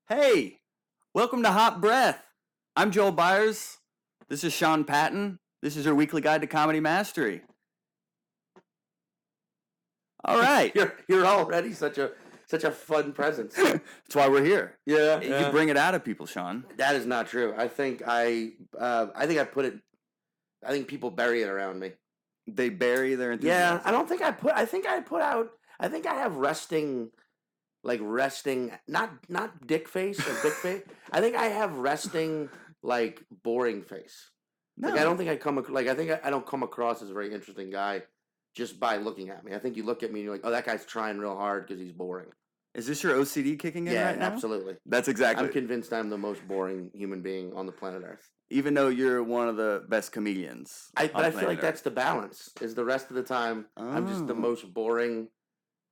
Hey, welcome to Hot Breath. I'm Joel Byars. This is Sean Patton. This is your weekly guide to comedy mastery. All right. You're already such a fun presence. That's why we're here. Yeah, You bring it out of people, Sean. That is not true. I think I put it. I think people bury it around me. They bury their enthusiasm. Yeah, I don't think I put. I think I put out. I think I have resting, not dick face or big face. I think I have resting, like boring face. No. Like I don't think I don't come across as a very interesting guy just by looking at me. I think you look at me and you're like, oh, that guy's trying real hard because he's boring. Is this your OCD kicking in right now? Yeah, absolutely. That's exactly. I'm convinced I'm the most boring human being on the planet Earth. Even though you're one of the best comedians. But I feel like that's the balance. Is the rest of the time I'm just the most boring.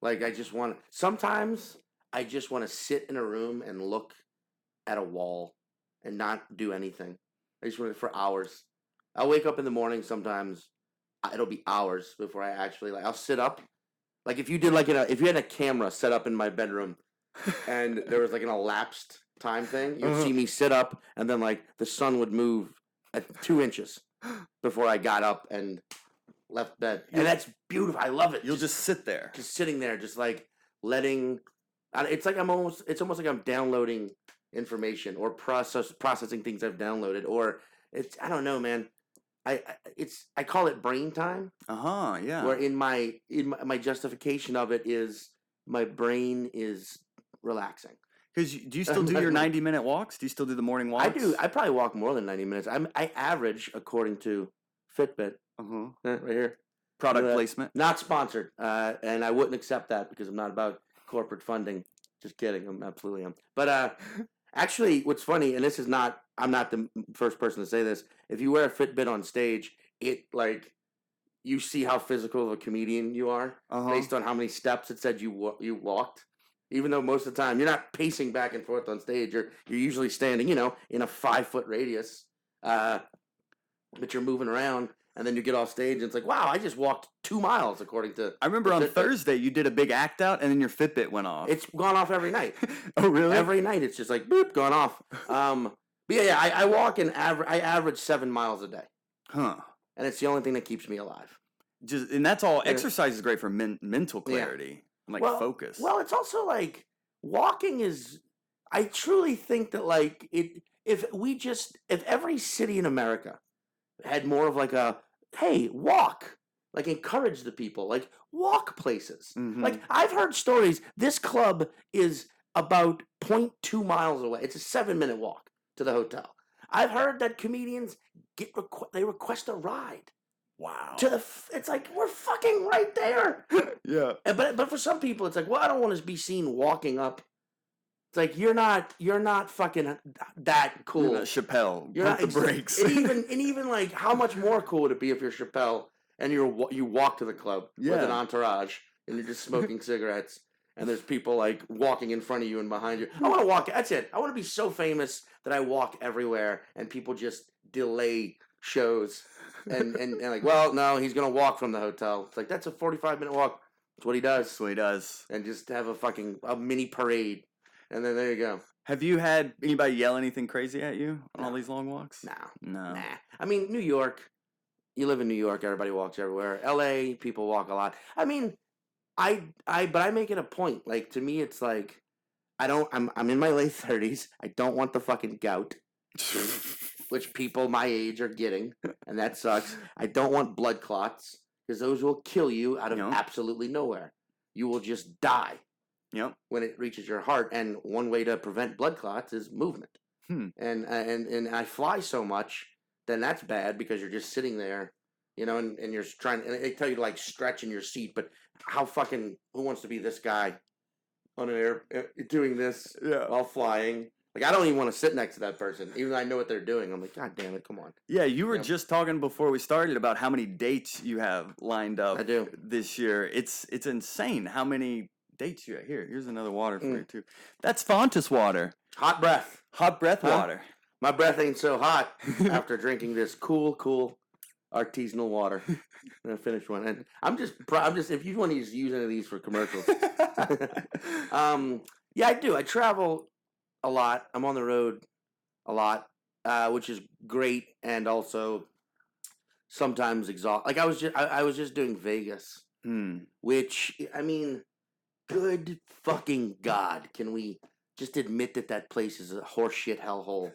Like sometimes I just want to sit in a room and look at a wall and not do anything. I just want to for hours. I'll wake up in the morning sometimes. It'll be hours before I actually I'll sit up. Like if you did if you had a camera set up in my bedroom and there was like an elapsed time thing, you'd see me sit up and then the sun would move at 2 inches before I got up and left bed. And that's beautiful. I love it. You'll just sit there. Just sitting there, just letting it's almost like I'm downloading information or processing things I've downloaded, or I don't know, man. I call it brain time. Yeah. Where in my justification of it is my brain is relaxing. Because do you still do your 90-minute walks? Do you still do the morning walks? I do. I probably walk more than 90 minutes. I average, according to Fitbit, right here. Product placement. Not sponsored, and I wouldn't accept that because I'm not about corporate funding. Just kidding. I'm absolutely am. But actually, what's funny, and this is not. I'm not the first person to say this. If you wear a Fitbit on stage, it you see how physical of a comedian you are based on how many steps it said you walked. Even though most of the time you're not pacing back and forth on stage, you're usually standing, in a 5-foot radius, but you're moving around, and then you get off stage, and it's like, wow, I just walked 2 miles, according to. I remember on Thursday you did a big act out, and then your Fitbit went off. It's gone off every night. Oh, really? Every night it's just like boop, gone off. But yeah, I walk I average 7 miles a day. Huh. And it's the only thing that keeps me alive. And that's all. Exercise is great for mental clarity. Yeah. Focus. Well, it's also walking is. I truly think that if every city in America had more of a hey, walk, encourage the people, walk places. Mm-hmm. I've heard stories. This club is about 0.2 miles away. It's a 7-minute walk to the hotel. I've heard that comedians they request a ride. Wow. It's we're fucking right there. Yeah. But for some people, it's well, I don't want to be seen walking up. It's you're not fucking that cool. You're not Chappelle. You're not the brakes. And even how much more cool would it be if you're Chappelle and you walk to the club with an entourage and you're just smoking cigarettes and there's people walking in front of you and behind you. I want to walk. That's it. I want to be so famous that I walk everywhere and people just delay shows. And well, no, he's going to walk from the hotel. It's that's a 45-minute walk. That's what he does. That's what he does. And just have a mini parade. And then there you go. Have you had anybody yell anything crazy at you on all these long walks? No. Nah. I mean, New York, you live in New York, everybody walks everywhere. LA, people walk a lot. I mean, but I make it a point. To me, it's I'm in my late 30s. I don't want the fucking gout, which people my age are getting, and that sucks. I don't want blood clots, because those will kill you out of absolutely nowhere. You will just die. Yep. When it reaches your heart, and one way to prevent blood clots is movement. And I fly so much, then that's bad because you're just sitting there, and you're trying. And they tell you to stretch in your seat, but who wants to be this guy on an air doing this while flying? I don't even want to sit next to that person, even though I know what they're doing. I'm God damn it, come on. Yeah, you were just talking before we started about how many dates you have lined up. I do. This year. It's insane how many dates you have. Here's another water for you too. That's Fontis water. Hot breath. Hot breath water. My breath ain't so hot after drinking this cool artisanal water. I finished one, and I'm just if you want to use any of these for commercials. Yeah, I do. I travel a lot. I'm on the road a lot, which is great, and also sometimes exhaust. Like I was just doing Vegas, which I mean, good fucking God, can we just admit that that place is a horseshit hellhole?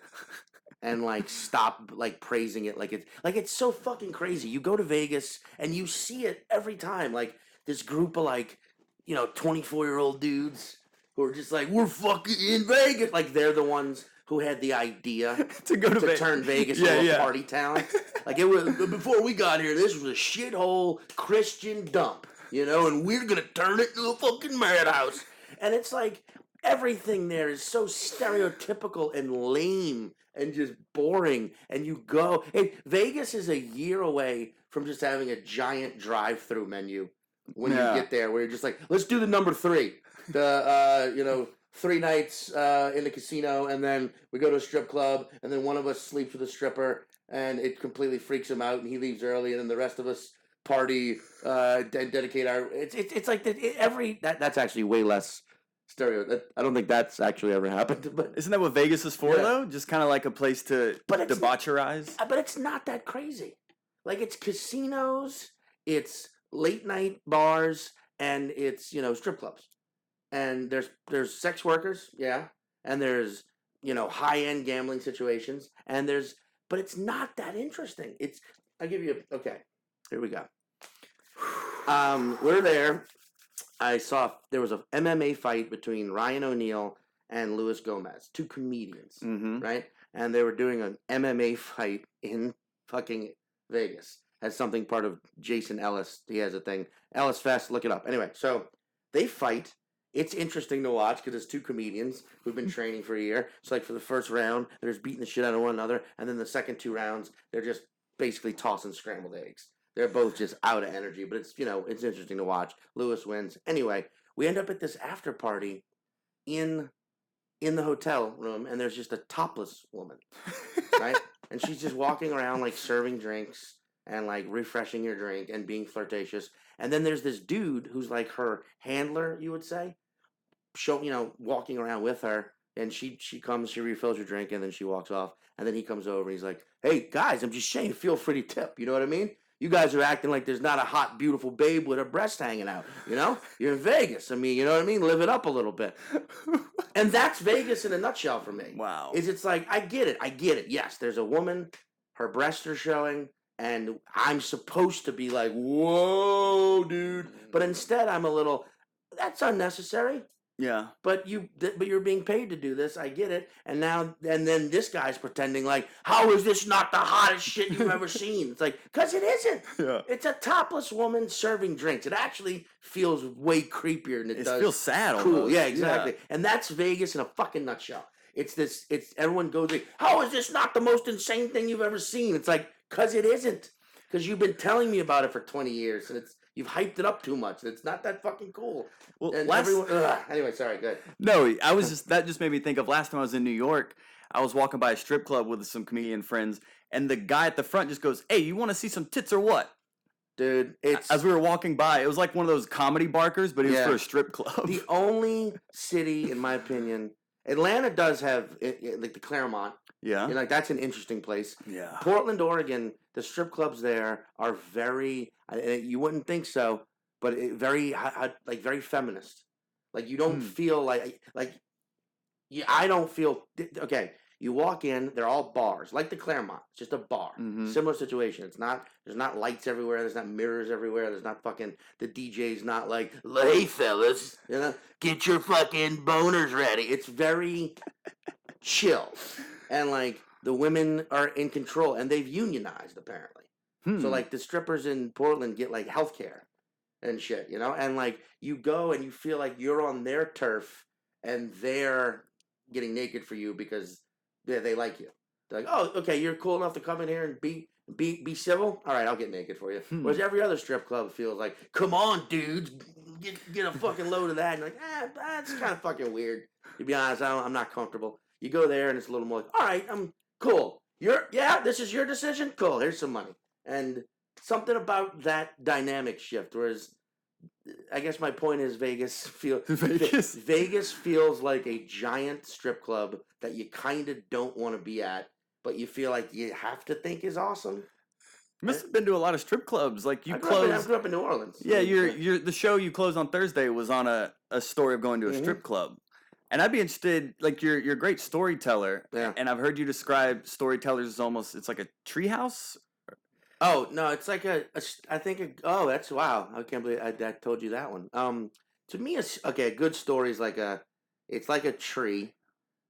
And like stop like praising it like it's so fucking crazy. You go to Vegas and you see it every time. Like this group of like 24-year-old dudes who are just like, we're fucking in Vegas. Like they're the ones who had the idea to go to turn Vegas into a party town. Like it was before we got here. This was a shithole Christian dump, and we're gonna turn it into a fucking madhouse. And it's like everything there is so stereotypical and lame and just boring. And you go, hey, Vegas is a year away from just having a giant drive-through menu when you get there, where you're just like, let's do the number 3, the 3 nights in the casino, and then we go to a strip club, and then one of us sleeps with a stripper, and it completely freaks him out, and he leaves early, and then the rest of us party and dedicate our. It's like that's actually way less stereo. I don't think that's actually ever happened. But isn't that what Vegas is for, though? Just kind of like a place to debaucherize. But it's not that crazy. Like it's casinos, it's late night bars, and it's strip clubs. And there's sex workers, and there's high end gambling situations, and but it's not that interesting. I'll give you okay. Here we go. We're there. I saw there was a MMA fight between Ryan O'Neal and Luis Gomez, 2 comedians, right? And they were doing an MMA fight in fucking Vegas. As something part of Jason Ellis. He has a thing. Ellis Fest, look it up. Anyway, so they fight. It's interesting to watch because it's 2 comedians who've been training for a year. So like for the first round, they're just beating the shit out of one another. And then the second 2 rounds, they're just basically tossing scrambled eggs. They're both just out of energy, but it's it's interesting to watch. Lewis wins. Anyway, we end up at this after party in the hotel room, and there's just a topless woman, right? And she's just walking around like serving drinks and like refreshing your drink and being flirtatious. And then there's this dude who's like her handler, you would say, walking around with her. And she comes, she refills your drink, and then she walks off. And then he comes over and he's like, hey guys, I'm just saying, feel free to tip. You know what I mean? You guys are acting like there's not a hot, beautiful babe with her breast hanging out. You're in Vegas. I mean, you know what I mean? Live it up a little bit. And that's Vegas in a nutshell for me. Wow. It's like, I get it. Yes, there's a woman, her breasts are showing, and I'm supposed to be like, whoa, dude. But instead, I'm a little, that's unnecessary. Yeah. But you're being paid to do this. I get it. And then this guy's pretending like, how is this not the hottest shit you've ever seen? It's like, because it isn't. Yeah. It's a topless woman serving drinks. It actually feels way creepier than it does. It feels sad cool. almost. Yeah, exactly. Yeah. And that's Vegas in a fucking nutshell. It's everyone goes like, how is this not the most insane thing you've ever seen? It's like, because it isn't. Because you've been telling me about it for 20 years, and you've hyped it up too much. It's not that fucking cool. Well, and anyway, sorry, good. No, that just made me think of last time I was in New York. I was walking by a strip club with some comedian friends, and the guy at the front just goes, hey, you want to see some tits or what? Dude, as we were walking by, it was like one of those comedy barkers, but it was for a strip club. The only city, in my opinion, Atlanta does have, like the Claremont. Yeah. Like that's an interesting place. Yeah. Portland, Oregon, the strip clubs there are very, you wouldn't think so, but very feminist. Like you don't feel I don't feel, okay, you walk in, they're all bars, like the Claremont. It's just a bar. Mm-hmm. Similar situation. There's not lights everywhere. There's not mirrors everywhere. There's not fucking, the DJ's not like, hey fellas, get your fucking boners ready. It's very chill. And like the women are in control, and they've unionized apparently. So like the strippers in Portland get like health care and shit, and like you go and you feel like you're on their turf and they're getting naked for you because they like you. They're like, oh, okay, you're cool enough to come in here and be civil. All right, I'll get naked for you. Whereas every other strip club feels like, come on, dudes, get a fucking load of that. And you're like, that's kind of fucking weird. To be honest, I'm not comfortable. You go there and it's a little more like, all right, I'm cool. This is your decision? Cool, here's some money. And something about that dynamic shift, whereas I guess my point is Vegas. Vegas feels like a giant strip club that you kind of don't want to be at, but you feel like you have to think is awesome. You must have been to a lot of strip clubs. Like you I close. grew up in New Orleans. Yeah, I mean, you're the show you closed on Thursday was on a story of going to a strip club. And I'd be interested, like you're a great storyteller. Yeah. And I've heard you describe storytellers as almost it's like a treehouse. Oh no, it's like oh, that's wow. I can't believe I told you that one. To me, a good story is it's like a tree.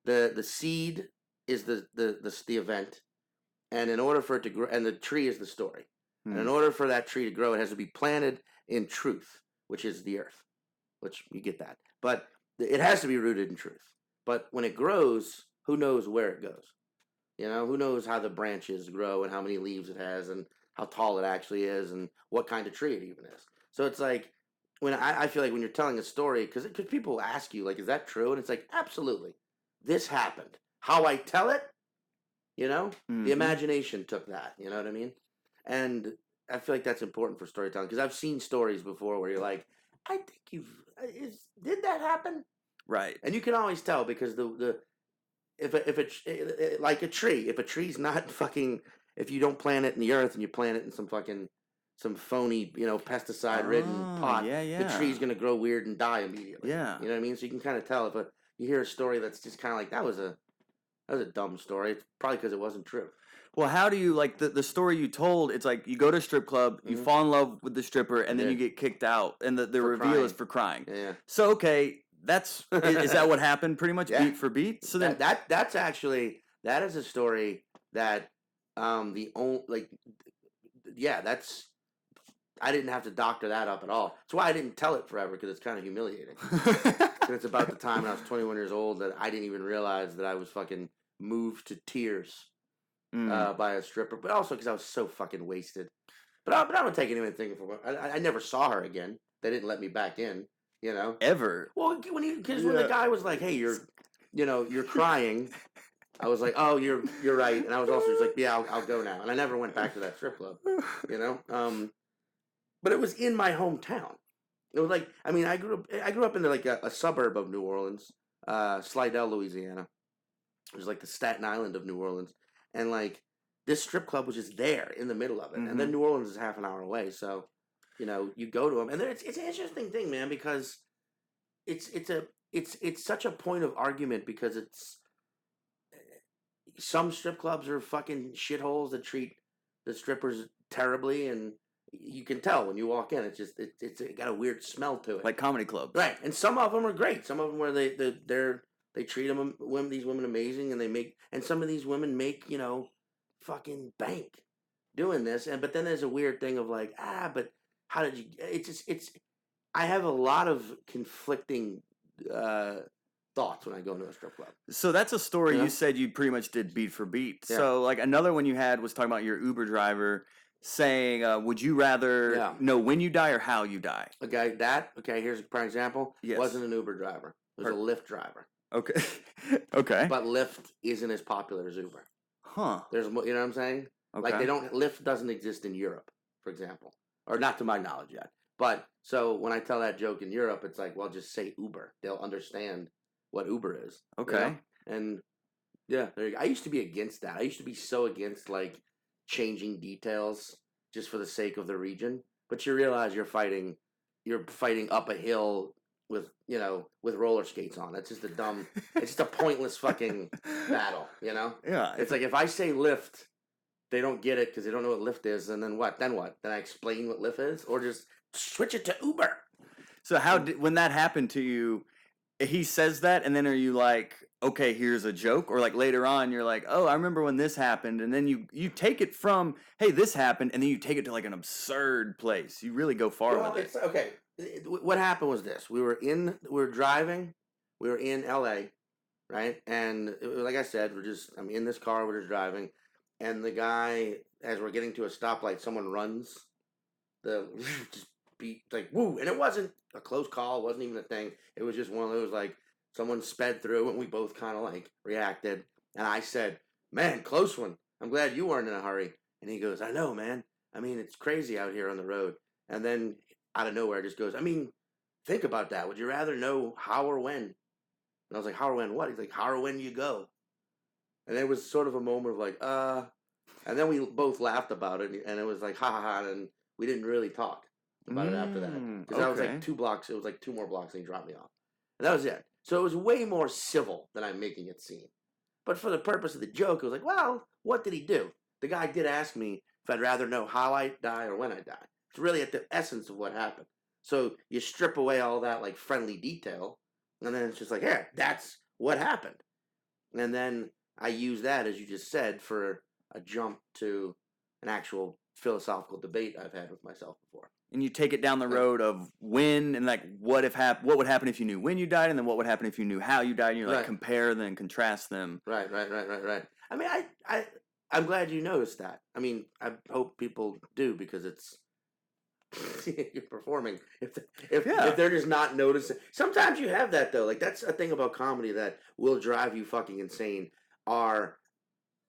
The seed is the event, and in order for it to grow, and the tree is the story. And in order for that tree to grow, it has to be planted in truth, which is the earth, which you get that. But it has to be rooted in truth. But when it grows, who knows where it goes? You know, who knows how the branches grow and how many leaves it has and how tall it actually is and what kind of tree it even is. So it's like when I feel like when you're telling a story, because people ask you, like, is that true? And it's like, absolutely. This happened. How I tell it, you know, the imagination took that. You know what I mean? And I feel like that's important for storytelling because I've seen stories before where you're like, I think did that happen? Right. And you can always tell because like a tree, if a tree's not fucking, if you don't plant it in the earth and you plant it in some phony, pesticide ridden pot, the tree's gonna grow weird and die immediately. Yeah. You know what I mean? So you can kind of tell if you hear a story that's just kind of like that was a dumb story. It's probably because it wasn't true. Well, how do you like the story you told? It's like you go to a strip club, you fall in love with the stripper, and then you get kicked out, and the reveal is for crying. Yeah. So okay, is that what happened? Pretty much beat for beat. So then that's actually that is a story that that's I didn't have to doctor that up at all. That's why I didn't tell it forever because it's kind of humiliating. And it's about the time when I was 21 years old that I didn't even realize that I was fucking moved to tears. By a stripper, but also because I was so fucking wasted. But I don't take anything from her. I never saw her again. They didn't let me back in. You know, ever. Well, when the guy was like, "Hey, you're crying," I was like, "Oh, you're right," and I was also just like, "Yeah, I'll go now." And I never went back to that strip club. You know, but it was in my hometown. It was like, I mean, I grew up in like a suburb of New Orleans, Slidell, Louisiana. It was like the Staten Island of New Orleans. And like this strip club was just there in the middle of it, and then New Orleans is half an hour away. So, you go to them, and it's an interesting thing, man, because it's such a point of argument because some strip clubs are fucking shitholes that treat the strippers terribly, and you can tell when you walk in. It's got a weird smell to it, like comedy clubs, right? And some of them are great. Some of them where they treat these women amazing, and some of these women make fucking bank doing this. But then there's a weird thing of like, but how did you? I have a lot of conflicting thoughts when I go into a strip club. So that's a story you said you pretty much did beat for beat. Yeah. So like another one you had was talking about your Uber driver saying, would you rather know when you die or how you die? Okay, here's a prime example. Yes. It wasn't an Uber driver. It was a Lyft driver. Okay. Okay. But Lyft isn't as popular as Uber. Huh. You know what I'm saying? Okay. Like Lyft doesn't exist in Europe, for example. Or not to my knowledge yet. But so when I tell that joke in Europe, it's like, well, just say Uber. They'll understand what Uber is. Okay. And yeah, there you go. I used to be against that. I used to be so against like changing details just for the sake of the region. But you realize you're fighting up a hill with roller skates on. It's just it's just a pointless fucking battle, Yeah. It's like if I say Lyft, they don't get it because they don't know what Lyft is, and then what? Then I explain what Lyft is, or just switch it to Uber. So when that happened to you, he says that, and then are you like, okay, here's a joke, or like later on you're like, oh, I remember when this happened, and then you take it from, hey, this happened, and then you take it to like an absurd place. You really go far with it. Okay. What happened was this: we were driving, we were in L.A., right? And like I said, I'm in this car, we're just driving, and the guy, as we're getting to a stoplight, someone runs, just beat like woo, and it wasn't a close call, it wasn't even a thing. It was just one of those like someone sped through, and we both kind of like reacted, and I said, "Man, close one. I'm glad you weren't in a hurry." And he goes, "I know, man. I mean, it's crazy out here on the road." And then out of nowhere just goes, I mean, think about that. Would you rather know how or when? And I was like, how or when what? He's like, how or when you go? And it was sort of a moment of like, and then we both laughed about it, and it was like, ha ha ha, and we didn't really talk about it after that. Because I was like 2 blocks, it was like 2 more blocks, and he dropped me off. And that was it. So it was way more civil than I'm making it seem. But for the purpose of the joke, it was like, well, what did he do? The guy did ask me if I'd rather know how I die or when I die. It's really at the essence of what happened. So you strip away all that like friendly detail, and then it's just like, yeah, that's what happened. And then I use that, as you just said, for a jump to an actual philosophical debate I've had with myself before. And you take it down the road of when and like what would happen if you knew when you died, and then what would happen if you knew how you died, and you like compare them and contrast them. Right. I mean, I'm glad you noticed that. I mean, I hope people do, because it's you're performing. If they're just not noticing, sometimes you have that though. Like that's a thing about comedy that will drive you fucking insane.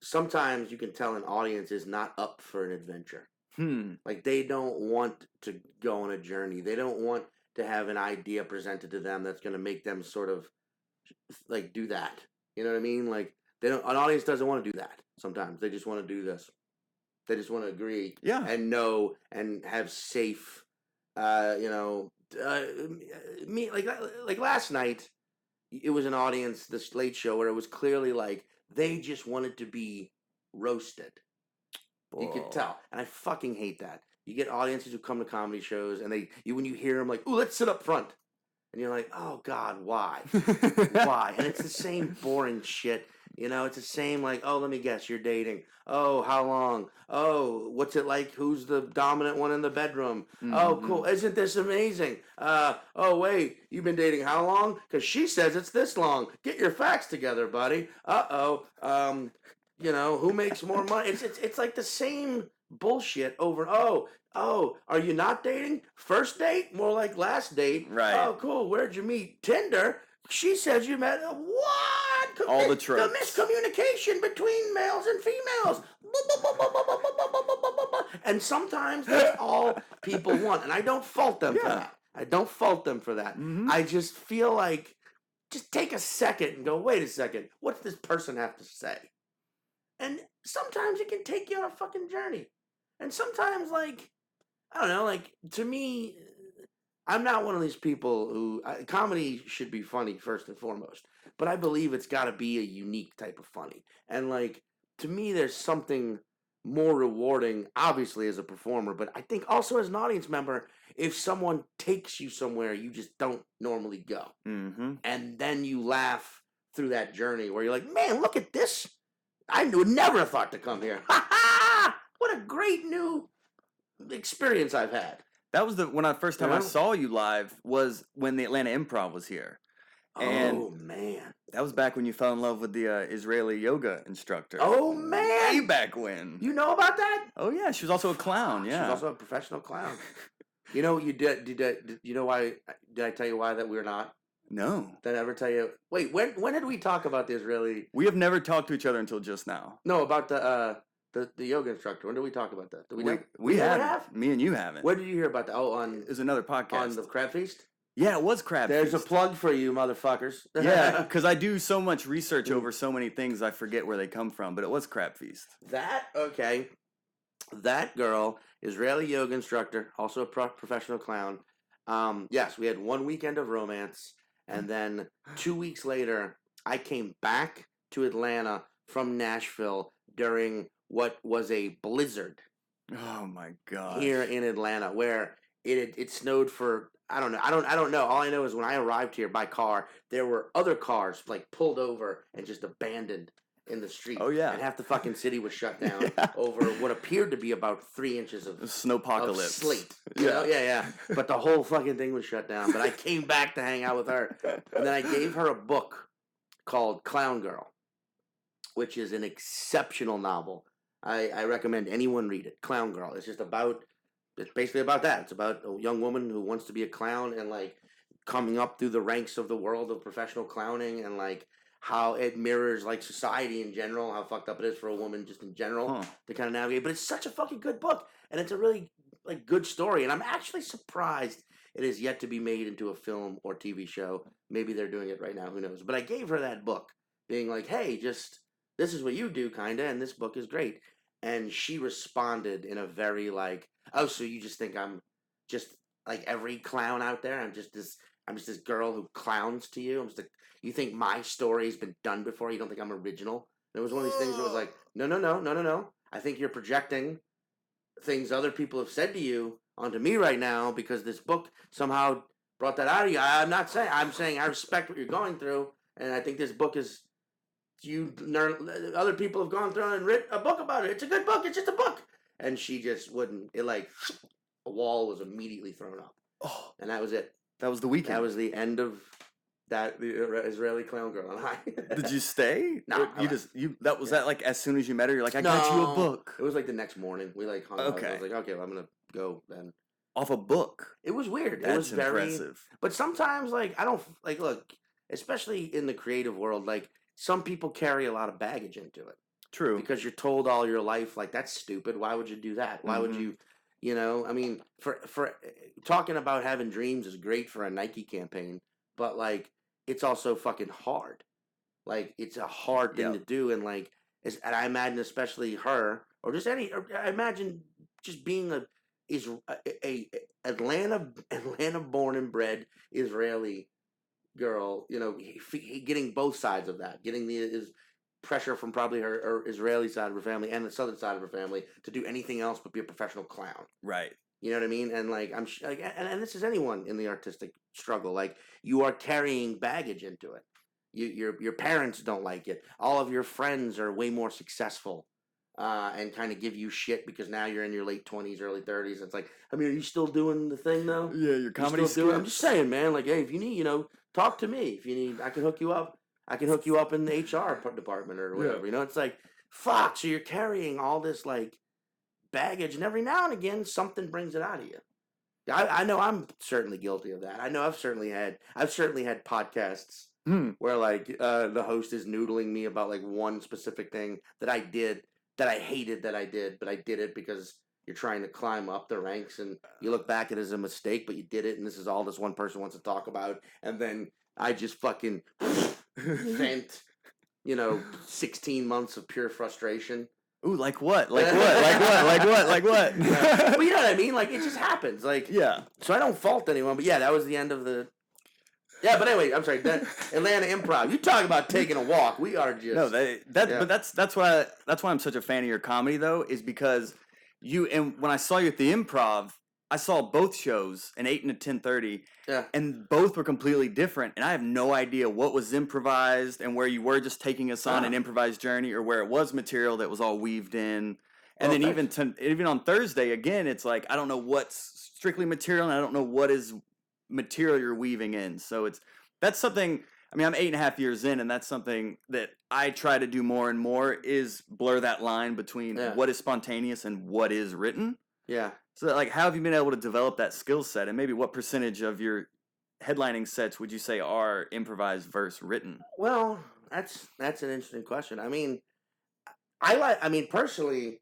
Sometimes you can tell an audience is not up for an adventure. Like they don't want to go on a journey. They don't want to have an idea presented to them that's going to make them sort of like do that. You know what I mean? Like an audience doesn't want to do that. Sometimes they just want to do this. They just want to agree and know and have safe, me like last night, it was an audience, this late show, where it was clearly like they just wanted to be roasted. You could tell, and I fucking hate that. You get audiences who come to comedy shows, and when you hear them like, "Ooh, let's sit up front," and you're like, "Oh God, why, why?" And it's the same boring shit. You know, it's the same like, "Oh, let me guess, you're dating. Oh, how long? Oh, what's it like? Who's the dominant one in the bedroom? Oh, cool. Isn't this amazing? Oh, wait, you've been dating how long? Because she says it's this long. Get your facts together, buddy. Who makes more money? It's like the same bullshit over. Oh, are you not dating? First date? More like last date. Right. Oh, cool. Where'd you meet? Tinder. She says you met. What? All the tropes. The miscommunication between males and females. And sometimes that's all people want, and I don't fault them for that. I don't fault them for that. I just feel like, just take a second and go, wait a second. What's this person have to say? And sometimes it can take you on a fucking journey. And sometimes, like, I don't know, like, to me, I'm not one of these people who, comedy should be funny first and foremost. But I believe it's got to be a unique type of funny. And, like, to me, there's something more rewarding, obviously, as a performer. But I think also as an audience member, if someone takes you somewhere you just don't normally go. And then you laugh through that journey where you're like, man, look at this. I would never have thought to come here. Ha ha! What a great new experience I've had. That was when I first time I saw you live was when the Atlanta Improv was here. And man. That was back when you fell in love with the Israeli yoga instructor. Oh, man. Way back when. You know about that? Oh, yeah. She was also a clown, yeah. She was also a professional clown. You know, you did you know why, did I tell you why that we're not? No. Did I ever tell you? Wait, when did we talk about the Israeli? We have never talked to each other until just now. No, about the yoga instructor. When did we talk about that? Did we have. Me and you haven't. Where did you hear about that? Oh, on... There's another podcast. On the Crab Feast? Yeah, it was Crab There's Feast. A plug for you, motherfuckers. Yeah, because I do so much research over so many things, I forget where they come from. But it was Crab Feast. Okay. That girl, Israeli yoga instructor, also a professional clown. Yes, we had one weekend of romance. And then 2 weeks later, I came back to Atlanta from Nashville during what was a blizzard. Oh my God! Here in Atlanta, where it snowed for I don't know. All I know is when I arrived here by car, there were other cars like pulled over and just abandoned in the street. Oh yeah, and half the fucking city was shut down over what appeared to be about 3 inches of snowpocalypse, of slate. Yeah. But the whole fucking thing was shut down. But I came back to hang out with her, and then I gave her a book called Clown Girl, which is an exceptional novel. I recommend anyone read it. Clown Girl. It's basically about that. It's about a young woman who wants to be a clown and like coming up through the ranks of the world of professional clowning and like how it mirrors like society in general, how fucked up it is for a woman just in general to kind of navigate. But it's such a fucking good book, and it's a really like good story, and I'm actually surprised it is yet to be made into a film or TV show. Maybe they're doing it right now, who knows? But I gave her that book, being like, hey, just this is what you do, kinda, and this book is great. And she responded in a very like, oh, so you just think I'm just like every clown out there? I'm just this girl who clowns to you. You think my story's been done before? You don't think I'm original? And it was one of these things where it was like, no. I think you're projecting things other people have said to you onto me right now because this book somehow brought that out of you. I'm saying I respect what you're going through, and I think this book is other people have gone through and written a book about it. It's a good book. It's just a book. And she just wouldn't. It like a wall was immediately thrown up. Oh, and that was it. That was the weekend. That was the end of that. The Israeli clown girl and I. Did you stay? No, that like as soon as you met her, you're like, I got you a book. It was like the next morning. We like hung out. Okay. I was like, okay, well, I'm gonna go then. Off a book. It was weird. That's it was very impressive. But sometimes, like, I don't like look, especially in the creative world, like some people carry a lot of baggage into it. True. Because you're told all your life, like, that's stupid. Why would you do that? Why would you, I mean, for talking about having dreams is great for a Nike campaign, but, like, it's also fucking hard. Like, it's a hard thing to do, and, like, and I imagine especially her, or just I imagine just being a Atlanta born and bred Israeli girl, getting both sides of that, getting is pressure from probably her Israeli side of her family and the southern side of her family to do anything else but be a professional clown. Right. You know what I mean? And like and this is anyone in the artistic struggle. Like you are carrying baggage into it. Your parents don't like it. All of your friends are way more successful. And kind of give you shit because now you're in your late 20s, early 30s. It's like, I mean, are you still doing the thing though? Yeah, your comedy skills. I'm just saying, man. Like, hey, if you need, talk to me. If you need, I can hook you up. I can hook you up in the HR department or whatever. Yeah. It's like, fuck. So you're carrying all this like baggage, and every now and again, something brings it out of you. I know I'm certainly guilty of that. I know I've certainly had podcasts where like the host is noodling me about like one specific thing that I did. That I hated that I did, but I did it because you're trying to climb up the ranks, and you look back at it as a mistake, but you did it, and this is all this one person wants to talk about, and then I just fucking vent, 16 months of pure frustration. Ooh, like what? Like what? Like what? Yeah. Well, you know what I mean? Like, it just happens. Like, yeah. So I don't fault anyone, but yeah, that was the end of the... Yeah, but anyway, I'm sorry. That Atlanta Improv. You talk about taking a walk. We are just but that's why I'm such a fan of your comedy though, is because and when I saw you at the Improv, I saw both shows, an 8 and a 10:30. Yeah. And both were completely different, and I have no idea what was improvised and where you were just taking us on an improvised journey, or where it was material that was all weaved in. And then even on Thursday again, it's like I don't know what's strictly material, and I don't know what is material you're weaving in. So that's something. I mean, I'm 8.5 years in, and that's something that I try to do more and more, is blur that line between what is spontaneous and what is written. Yeah. So like, how have you been able to develop that skill set, and maybe what percentage of your headlining sets would you say are improvised versus written? Well, that's an interesting question. I mean, personally,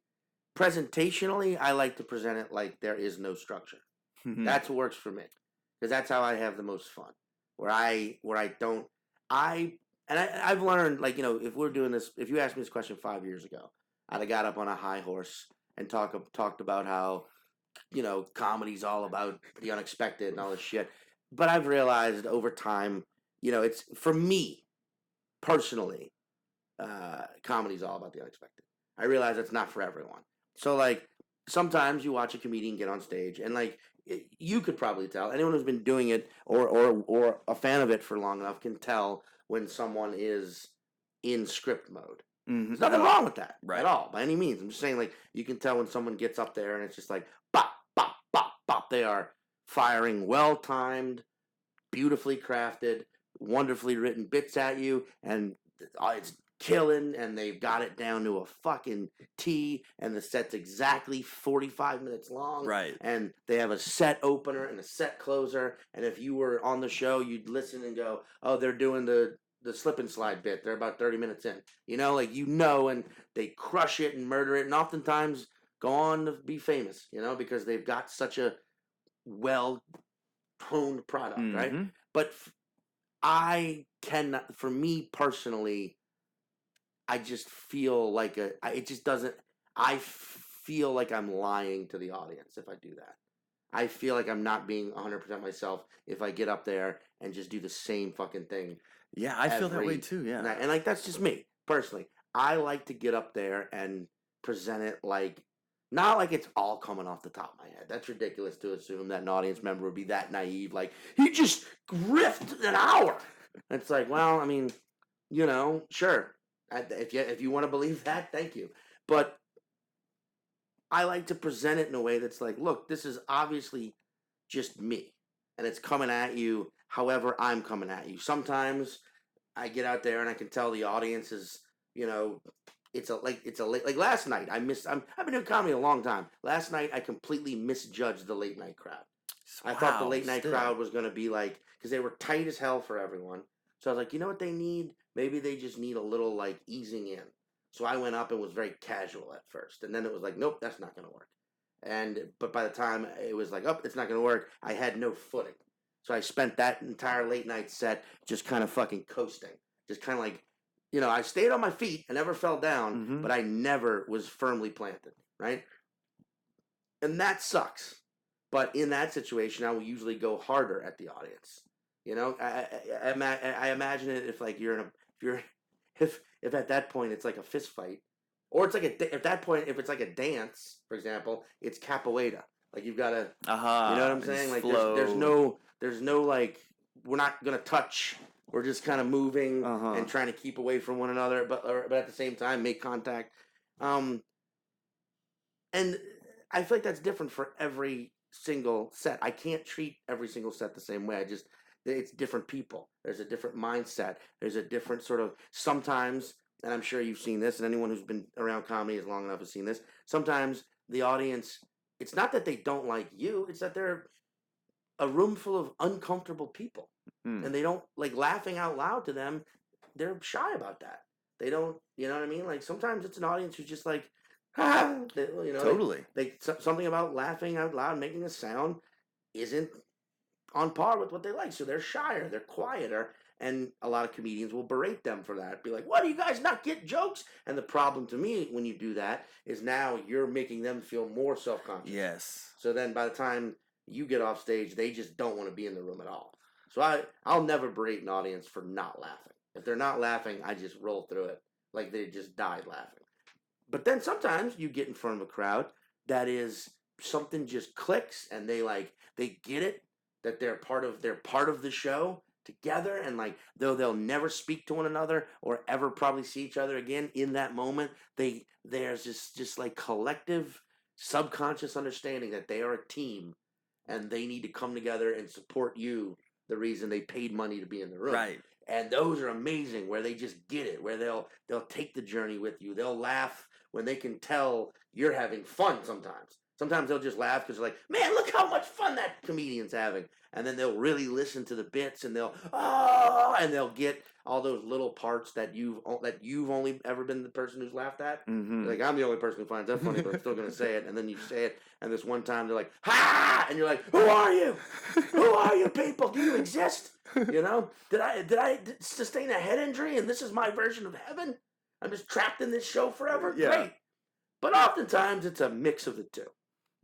presentationally, I like to present it like there is no structure. That's what works for me. Because that's how I have the most fun. I've learned, like, if we're doing this, if you asked me this question 5 years ago, I'd have got up on a high horse and talked about how, comedy's all about the unexpected and all this shit. But I've realized over time, it's, for me, personally, comedy's all about the unexpected. I realize it's not for everyone. So, like, sometimes you watch a comedian get on stage and, like, you could probably tell, anyone who's been doing it or a fan of it for long enough can tell when someone is in script mode. There's nothing wrong with that at all, by any means. I'm just saying, like, you can tell when someone gets up there and it's just like, bop, bop, bop, bop. They are firing well-timed, beautifully crafted, wonderfully written bits at you, and it's killing, and they've got it down to a fucking T, and the set's exactly 45 minutes long. Right. And they have a set opener and a set closer, and if you were on the show, you'd listen and go, oh, they're doing the slip and slide bit. They're about 30 minutes in. And they crush it and murder it, and oftentimes go on to be famous, because they've got such a well-honed product, right? Mm-hmm. But I cannot, for me personally, I just feel like it just doesn't, I feel like I'm lying to the audience if I do that. I feel like I'm not being 100% myself if I get up there and just do the same fucking thing. Yeah, I feel that way too. Yeah, night. And like that's just me personally. I like to get up there and present it like not like it's all coming off the top of my head. That's ridiculous to assume that an audience member would be that naive. Like he just riffed an hour. It's like, well, I mean, sure. If you want to believe that, thank you. But I like to present it in a way that's like, look, this is obviously just me, and it's coming at you however I'm coming at you. Sometimes I get out there and I can tell the audience is, like last night I've been doing comedy a long time. Last night I completely misjudged the late night crowd. I thought the late night crowd was going to be like, because they were tight as hell for everyone. So I was like, you know what they need? Maybe they just need a little like easing in. So I went up and was very casual at first, and then it was like, nope, that's not going to work. But by the time it was like, oh, it's not going to work, I had no footing. So I spent that entire late night set just kind of fucking coasting, just kind of like, I stayed on my feet, I never fell down, but I never was firmly planted, right? And that sucks. But in that situation, I will usually go harder at the audience. I imagine it if like if at that point it's like a fist fight, or it's like at that point if it's like a dance, for example, it's capoeira. Like you've got to, you know what I'm saying? Like there's no like we're not gonna touch. We're just kind of moving and trying to keep away from one another, but at the same time make contact. And I feel like that's different for every single set. I can't treat every single set the same way. It's different people. There's a different mindset. There's a different sort of, sometimes, and I'm sure you've seen this, and anyone who's been around comedy as long enough has seen this, sometimes the audience, it's not that they don't like you, it's that they're a room full of uncomfortable people. And they don't, like, laughing out loud to them, they're shy about that. They don't, you know what I mean? Like, sometimes it's an audience who's just like, totally. Something about laughing out loud, making a sound, isn't on par with what they like. So they're shyer, they're quieter, and a lot of comedians will berate them for that. Be like, what, do you guys not get jokes? And the problem to me when you do that is now you're making them feel more self-conscious. Yes. So then by the time you get off stage, they just don't want to be in the room at all. So I'll never berate an audience for not laughing. If they're not laughing, I just roll through it like they just died laughing. But then sometimes you get in front of a crowd that is, something just clicks and they get it, that they're part of the show together, and like though they'll never speak to one another or ever probably see each other again, in that moment there's just like collective subconscious understanding that they are a team and they need to come together and support you, the reason they paid money to be in the room. Right. And those are amazing, where they just get it, where they'll take the journey with you. They'll laugh when they can tell you're having fun sometimes. Sometimes they'll just laugh because they're like, man, look how much fun that comedian's having. And then they'll really listen to the bits, and they'll get all those little parts that you've only ever been the person who's laughed at. Like, I'm the only person who finds that funny, but I'm still going to say it. And then you say it, and this one time they're like, ha! And you're like, who are you? Who are you people? Do you exist? Did I sustain a head injury, and this is my version of heaven? I'm just trapped in this show forever? Yeah. Great. But oftentimes it's a mix of the two.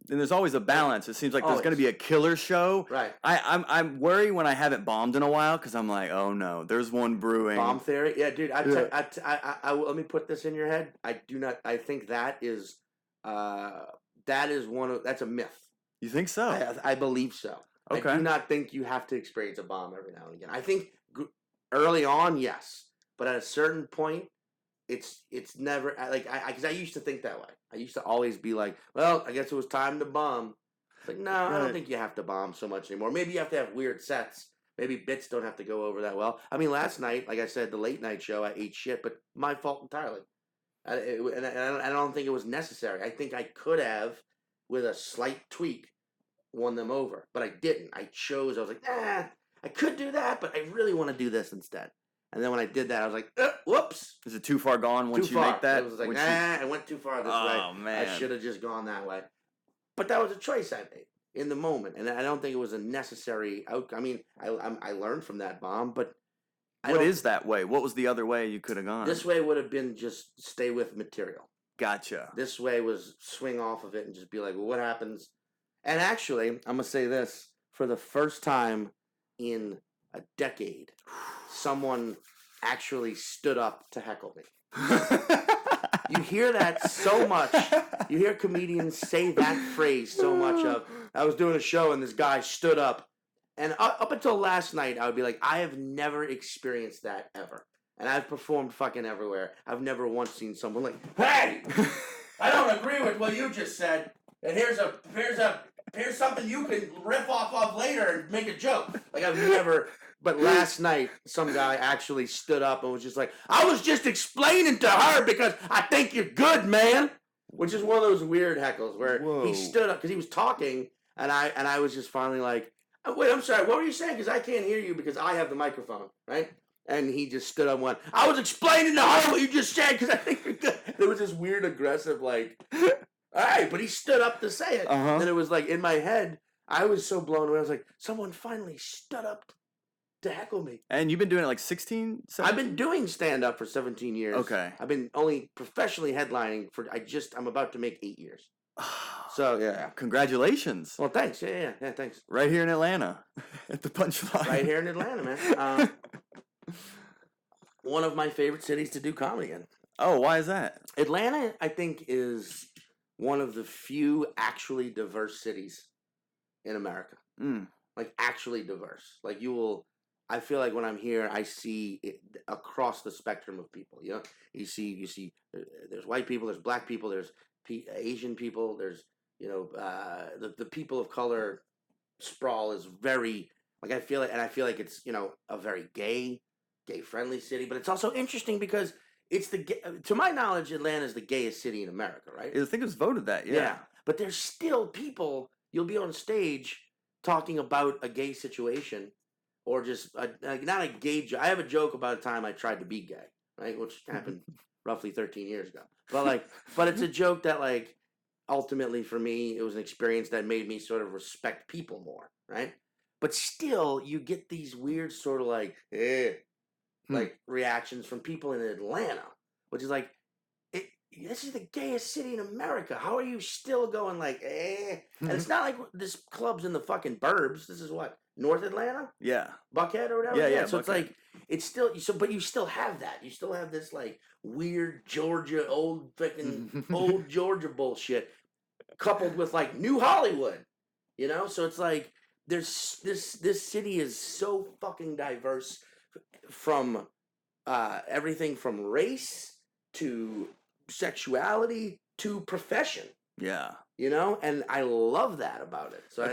And there's always a balance. It seems like there's going to be a killer show. Right. I'm worried when I haven't bombed in a while, because I'm like, oh no, there's one brewing. Bomb theory? Yeah, dude. Let me put this in your head. I think that is that's a myth. You think so? I believe so. Okay. I do not think you have to experience a bomb every now and again. I think early on, yes, but at a certain point, it's never like because I used to think that way. I used to always be like, well, I guess it was time to bomb. It's like, no, I don't think you have to bomb so much anymore. Maybe you have to have weird sets. Maybe bits don't have to go over that well. I mean, last night, like I said, the late night show, I ate shit, but my fault entirely. And I don't think it was necessary. I think I could have, with a slight tweak, won them over, but I didn't. I was like, I could do that, but I really want to do this instead. And then when I did that, I was like, whoops. Is it too far gone once Too you far. make that? It was like, Once I went too far this way. Oh, man. I should have just gone that way. But that was a choice I made in the moment, and I don't think it was a necessary outcome. I mean, I learned from that bomb, but What is that way? What was the other way you could have gone? this way would have been just stay with material. Gotcha. This way was swing off of it and just be like, well, what happens? And actually, I'm going to say this. For the first time in a decade, someone actually stood up to heckle me. You hear that so much. You hear comedians say that phrase so much of, I was doing a show and this guy stood up. And up until last night, I would be like, I have never experienced that ever. And I've performed fucking everywhere. I've never once seen someone like, hey, I don't agree with what you just said. And here's something you can riff off of later and make a joke. Like I've never. But last night, some guy actually stood up and was just like, I was just explaining to her because I think you're good, man. Which is one of those weird heckles where he stood up because he was talking, and I was just finally like, wait, I'm sorry, what were you saying? Because I can't hear you because I have the microphone, right? And he just stood up and went, I was explaining to her what you just said because I think you're good. There was this weird aggressive like, all right, but he stood up to say it. And it was like in my head, I was so blown away. I was like, someone finally stood up to heckle me. And you've been doing it like 16, 17? I've been doing stand-up for 17 years. Okay. I've been only professionally headlining for, I'm about to make 8 years. So, yeah. Congratulations. Well, thanks. Yeah, thanks. Right here in Atlanta at the Punchline. Right here in Atlanta, man. One of my favorite cities to do comedy in. Oh, why is that? Atlanta, I think, is one of the few actually diverse cities in America. Like, actually diverse. Like, I feel like when I'm here, I see it across the spectrum of people. You know, you see, there's white people, there's black people, there's Asian people, there's, you know, the people of color sprawl is very, like, I feel like it's, you know, a very gay friendly city, but it's also interesting because it's to my knowledge, Atlanta is the gayest city in America, right? I think it was voted that, yeah. But there's still people, you'll be on stage talking about a gay situation or just, not a gay joke. I have a joke about a time I tried to be gay, right? Which happened roughly 13 years ago. But it's a joke that, like, ultimately for me, it was an experience that made me sort of respect people more, right? But still, you get these weird sort of like, like reactions from people in Atlanta, which is like, this is the gayest city in America. How are you still going like, And it's not like this club's in the fucking burbs. This is what, North Atlanta? Yeah. Buckhead or whatever? Yeah, So Buckhead. it's like, it's still, but you still have that. You still have this like weird Georgia, old Georgia bullshit coupled with like New Hollywood, you know? So it's like, this city is so fucking diverse from everything from race to sexuality to profession. Yeah. You know, and I love that about it. So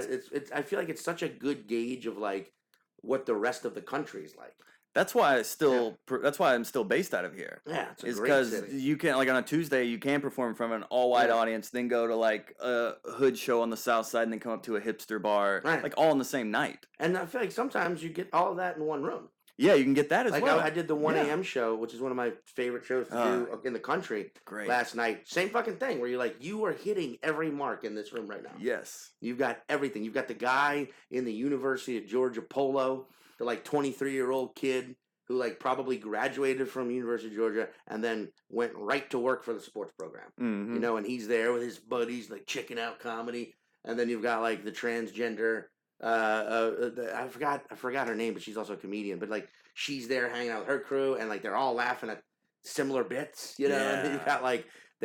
I feel like it's such a good gauge of like what the rest of the country is like. That's why that's why I'm still based out of here. Yeah, it's a is great because city. you can, like, on a Tuesday you can perform from an all white audience, then go to like a hood show on the south side, and then come up to a hipster bar, like all in the same night. And I feel like sometimes you get all of that in one room. Yeah, you can get that as well. I did the 1 a.m. show, which is one of my favorite shows to do in the country. Great. Last night. Same fucking thing, where you're like, you are hitting every mark in this room right now. Yes. You've got everything. You've got the guy in the University of Georgia Polo, the like 23-year-old kid who like probably graduated from University of Georgia and then went right to work for the sports program. Mm-hmm. You know, and he's there with his buddies, like checking out comedy. And then you've got like the transgender. I forgot her name, but she's also a comedian. But like she's there hanging out with her crew, and like they're all laughing at similar bits, you know. Yeah. And then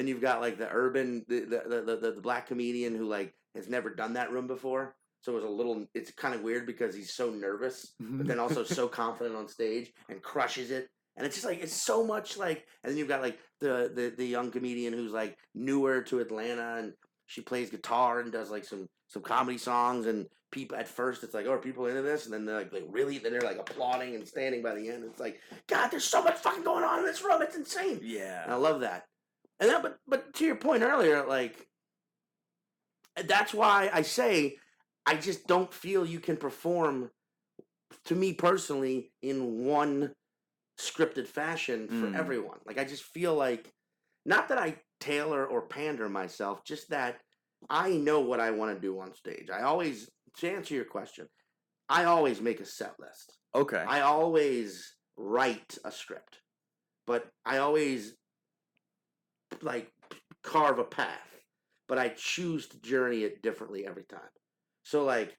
you've got like the urban, the black comedian who like has never done that room before. So it's kind of weird because he's so nervous, but then also so confident on stage and crushes it. And it's just like, it's so much like, and then you've got like the young comedian who's like newer to Atlanta, and she plays guitar and does like some comedy songs, and people at first it's like, oh, are people into this? And then they're like really, then they're like applauding and standing by the end. It's like, God, there's so much fucking going on in this room. It's insane. Yeah. And I love that. And then, but to your point earlier, like, that's why I say, I just don't feel you can perform, to me personally, in one scripted fashion for everyone. Like I just feel like, not that I tailor or pander myself, just that I know what I want to do on stage. I always, to answer your question, I always make a set list. Okay. I always write a script, but I always like carve a path, but I choose to journey it differently every time. So like,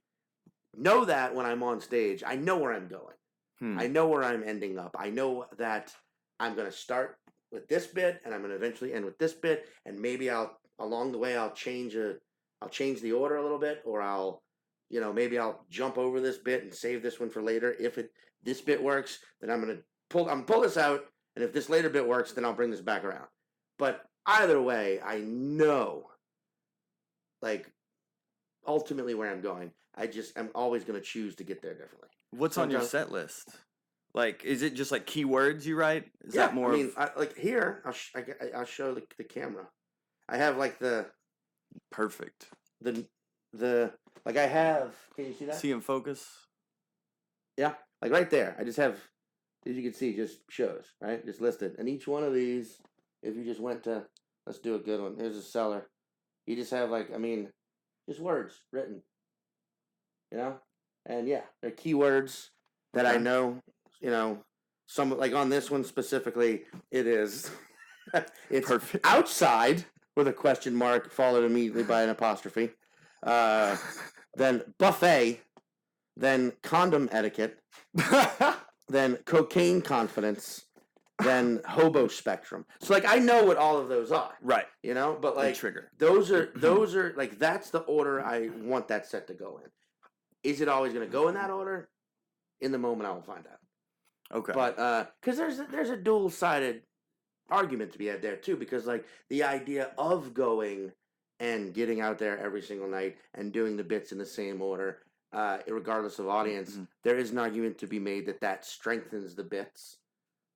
know that when I'm on stage, I know where I'm going. I know where I'm ending up. I know that I'm going to start with this bit and I'm going to eventually end with this bit, and maybe along the way I'll change the order a little bit, or maybe I'll jump over this bit and save this one for later. If this bit works, then I'm going to pull this out, and if this later bit works, then I'll bring this back around. But either way, I know like ultimately where I'm going. I'm always going to choose to get there differently. What's on your set list? Like, is it just like keywords you write? Is yeah, that more? I mean, like here, I'll show the camera. I have like the perfect. The like I have. Can you see that? See in focus. Yeah, like right there. I just have, as you can see, just shows, right? Just listed, and each one of these, if you just went to, let's do a good one. Here's a seller. You just have like, I mean, just words written. And yeah, they're keywords that I know. Some like on this one specifically, it is it's perfect. Outside with a question mark followed immediately by an apostrophe. Then buffet, then condom etiquette, then cocaine confidence, then hobo spectrum. So like I know what all of those are. Right. But like trigger. Those are like that's the order I want that set to go in. Is it always going to go in that order? In the moment I will find out. Okay. But because there's a dual-sided argument to be had there too, because like the idea of going and getting out there every single night and doing the bits in the same order, regardless of audience, there is an argument to be made that strengthens the bits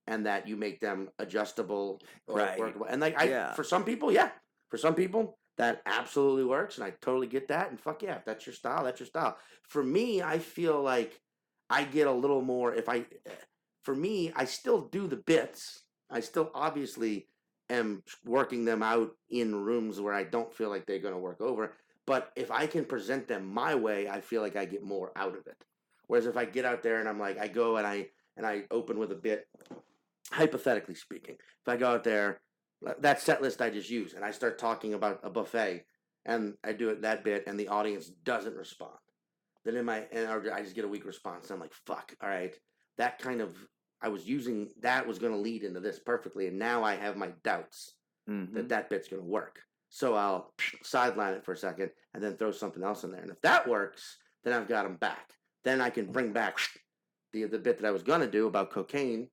and that you make them adjustable or workable. And like for some people, that absolutely works, and I totally get that. And fuck yeah, if that's your style, that's your style. For me, I feel like I get a little more for me, I still do the bits. I still obviously am working them out in rooms where I don't feel like they're going to work over. But if I can present them my way, I feel like I get more out of it. Whereas if I get out there and I'm like, I go and I open with a bit, hypothetically speaking, if I go out there, that set list I just used, and I start talking about a buffet, and I do it that bit, and the audience doesn't respond, then I just get a weak response. And I'm like, fuck, all right, that kind of, I was using, that was going to lead into this perfectly, and now I have my doubts that bit's going to work. So I'll sideline it for a second, and then throw something else in there. And if that works, then I've got them back. Then I can bring back the bit that I was going to do about cocaine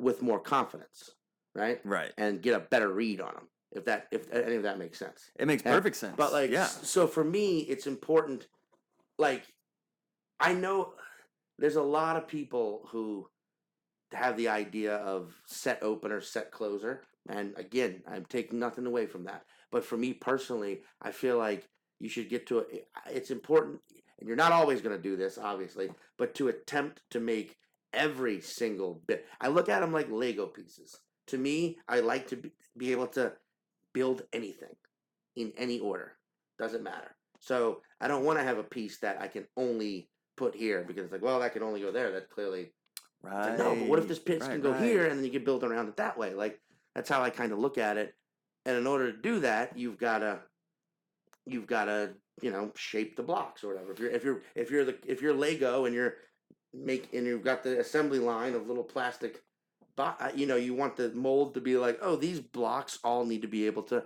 with more confidence. Right, and get a better read on them. If any of that makes sense, it makes perfect sense. But like, so for me, it's important. Like, I know there's a lot of people who have the idea of set opener, set closer, and again, I'm taking nothing away from that. But for me personally, I feel like you should get to it. It's important, and you're not always going to do this, obviously, but to attempt to make every single bit. I look at them like Lego pieces. To me, I like to be able to build anything in any order. Doesn't matter. So I don't want to have a piece that I can only put here because it's like, well, that can only go there. That's clearly right. Like, no, but what if this piece can go here, and then you can build around it that way? Like that's how I kind of look at it. And in order to do that, you've got to shape the blocks or whatever. If you're Lego and you've got the assembly line of little plastic. But you want the mold to be like, oh, these blocks all need to be able to,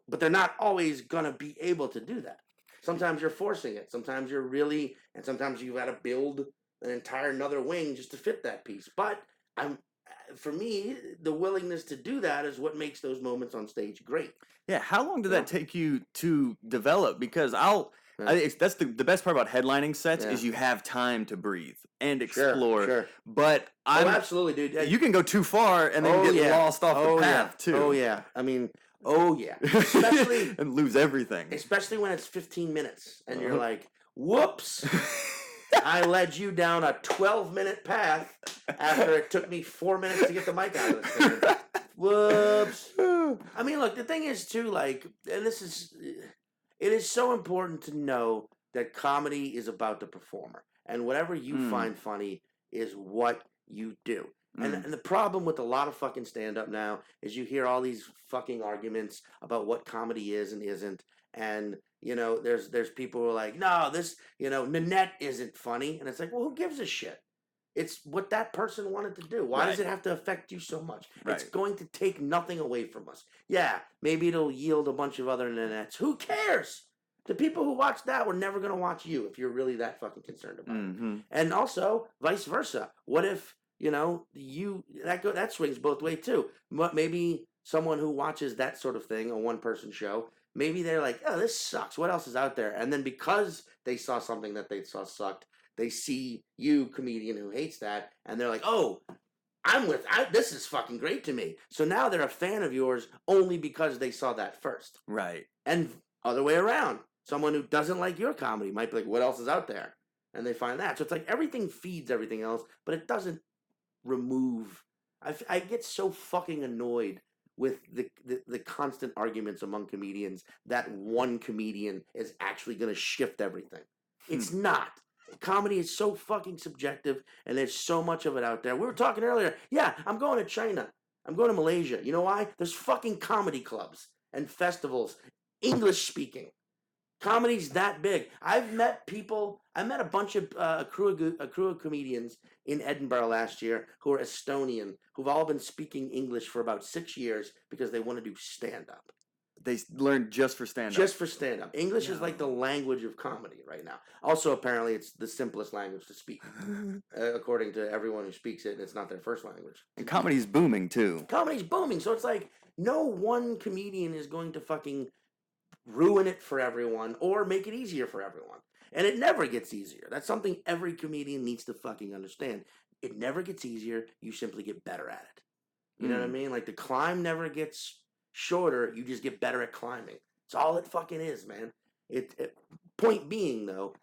but they're not always gonna be able to do that. Sometimes you're forcing it. Sometimes and sometimes you've got to build an entire another wing just to fit that piece. But for me, the willingness to do that is what makes those moments on stage great. Yeah, how long did that take you to develop? Because that's the best part about headlining sets is you have time to breathe and explore. Sure. But absolutely, dude. You can go too far and then get lost off the path too. Oh yeah, I mean, especially and lose everything. Especially when it's 15 minutes and you're like, whoops. I led you down a 12-minute path after it took me 4 minutes to get the mic out of the stand. Whoops. I mean, look, the thing is, too, like, and it is so important to know that comedy is about the performer. And whatever you find funny is what you do. And the problem with a lot of fucking stand-up now is you hear all these fucking arguments about what comedy is and isn't. And, you know, there's people who are like, no, this, you know, Nanette isn't funny. And it's like, well, who gives a shit? It's what that person wanted to do. Why does it have to affect you so much? It's going to take nothing away from us. Yeah, maybe it'll yield a bunch of other Nanettes. Who cares? The people who watch that were never going to watch you if you're really that fucking concerned about it. And also, vice versa. What if, you know, that swings both ways too. Maybe someone who watches that sort of thing, a one-person show, maybe they're like, oh, this sucks. What else is out there? And then because they saw something that they saw sucked, they see you, comedian who hates that, and they're like, oh, this is fucking great to me. So now they're a fan of yours only because they saw that first. Right. And other way around. Someone who doesn't like your comedy might be like, what else is out there? And they find that. So it's like everything feeds everything else, but it doesn't remove. I get so fucking annoyed with the constant arguments among comedians that one comedian is actually going to shift everything. It's not. Comedy is so fucking subjective, and there's so much of it out there. We were talking earlier. Yeah, I'm going to China. I'm going to Malaysia. You know why? There's fucking comedy clubs and festivals, English speaking. Comedy's that big. I've met people. I met a bunch of a crew of comedians in Edinburgh last year who are Estonian, who've all been speaking English for about 6 years because they want to do stand-up. They learned just for stand-up. Just for stand-up. English is like the language of comedy right now. Also, apparently, it's the simplest language to speak, according to everyone who speaks it, and it's not their first language. And comedy's booming, too. Comedy's booming, so it's like no one comedian is going to fucking ruin it for everyone or make it easier for everyone. And it never gets easier. That's something every comedian needs to fucking understand. It never gets easier. You simply get better at it. You know what I mean? Like the climb never gets shorter. You just get better at climbing. It's all it fucking is, man. Point being, though,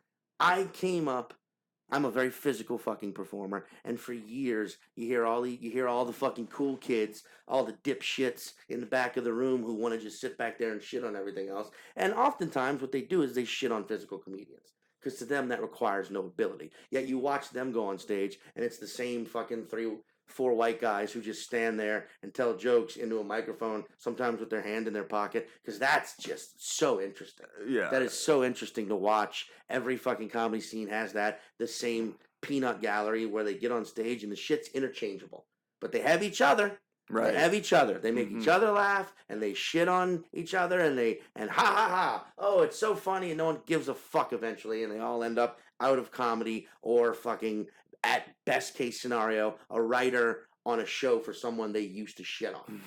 I'm a very physical fucking performer, and for years you hear all the fucking cool kids, all the dipshits in the back of the room who want to just sit back there and shit on everything else. And oftentimes what they do is they shit on physical comedians, because to them that requires no ability. Yet you watch them go on stage, and it's the same fucking 3-4 white guys who just stand there and tell jokes into a microphone, sometimes with their hand in their pocket, because that's just so interesting. Yeah. That is so interesting to watch. Every fucking comedy scene has that. The same peanut gallery where they get on stage and the shit's interchangeable. But they have each other. Right. They have each other. They make each other laugh, and they shit on each other, and ha ha ha. Oh, it's so funny, and no one gives a fuck eventually, and they all end up out of comedy or fucking, at best case scenario, a writer on a show for someone they used to shit on.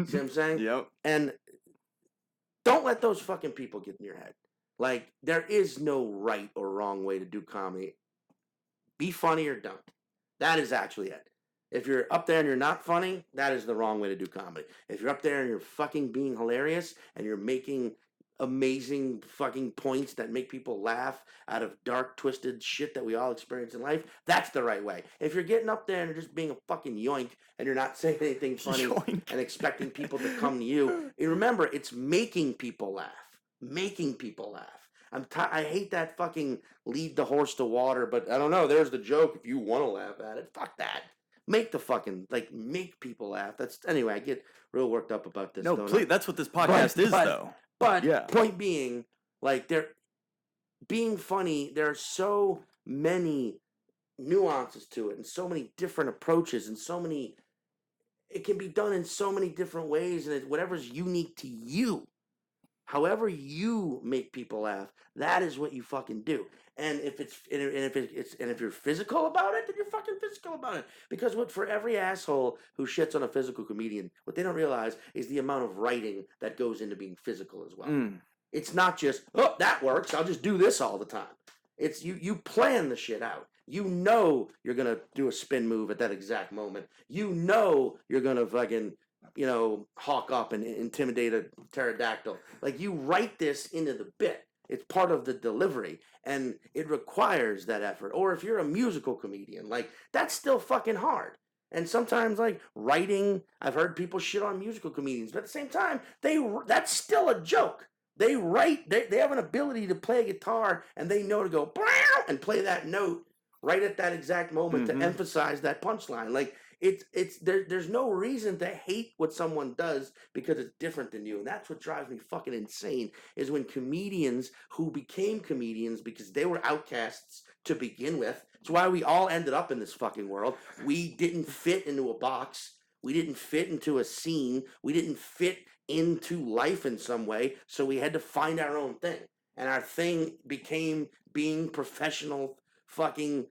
See what I'm saying? Yep. And don't let those fucking people get in your head. Like, there is no right or wrong way to do comedy. Be funny or don't. That is actually it. If you're up there and you're not funny, that is the wrong way to do comedy. If you're up there and you're fucking being hilarious and you're making amazing fucking points that make people laugh out of dark, twisted shit that we all experience in life, that's the right way. If you're getting up there and you're just being a fucking yoink and you're not saying anything funny and expecting people to come to you, and remember, it's making people laugh. Making people laugh. I hate that fucking lead the horse to water, but I don't know, there's the joke if you want to laugh at it. Fuck that. Make make people laugh. Anyway, I get real worked up about this. No, please, that's what this podcast is, though. But yeah. Point being, like, being funny, there are so many nuances to it and so many different approaches and it can be done in so many different ways, and whatever's unique to you. However you make people laugh, that is what you fucking do. And if you're physical about it, then you're fucking physical about it. Because for every asshole who shits on a physical comedian, what they don't realize is the amount of writing that goes into being physical as well. It's not just, oh, that works, I'll just do this all the time. It's you plan the shit out. You know you're gonna do a spin move at that exact moment. You know you're gonna fucking, hawk up and intimidate a pterodactyl. Like, you write this into the bit. It's part of the delivery, and it requires that effort. Or if you're a musical comedian, like that's still fucking hard. And sometimes, like writing, I've heard people shit on musical comedians, but at the same time, that's still a joke. They write, they have an ability to play a guitar, and they know to go "Brow," and play that note right at that exact moment to emphasize that punchline. Like there's no reason to hate what someone does because it's different than you. And that's what drives me fucking insane is when comedians who became comedians because they were outcasts to begin with. It's why we all ended up in this fucking world. We didn't fit into a box. We didn't fit into a scene. We didn't fit into life in some way. So we had to find our own thing. And our thing became being professional fucking,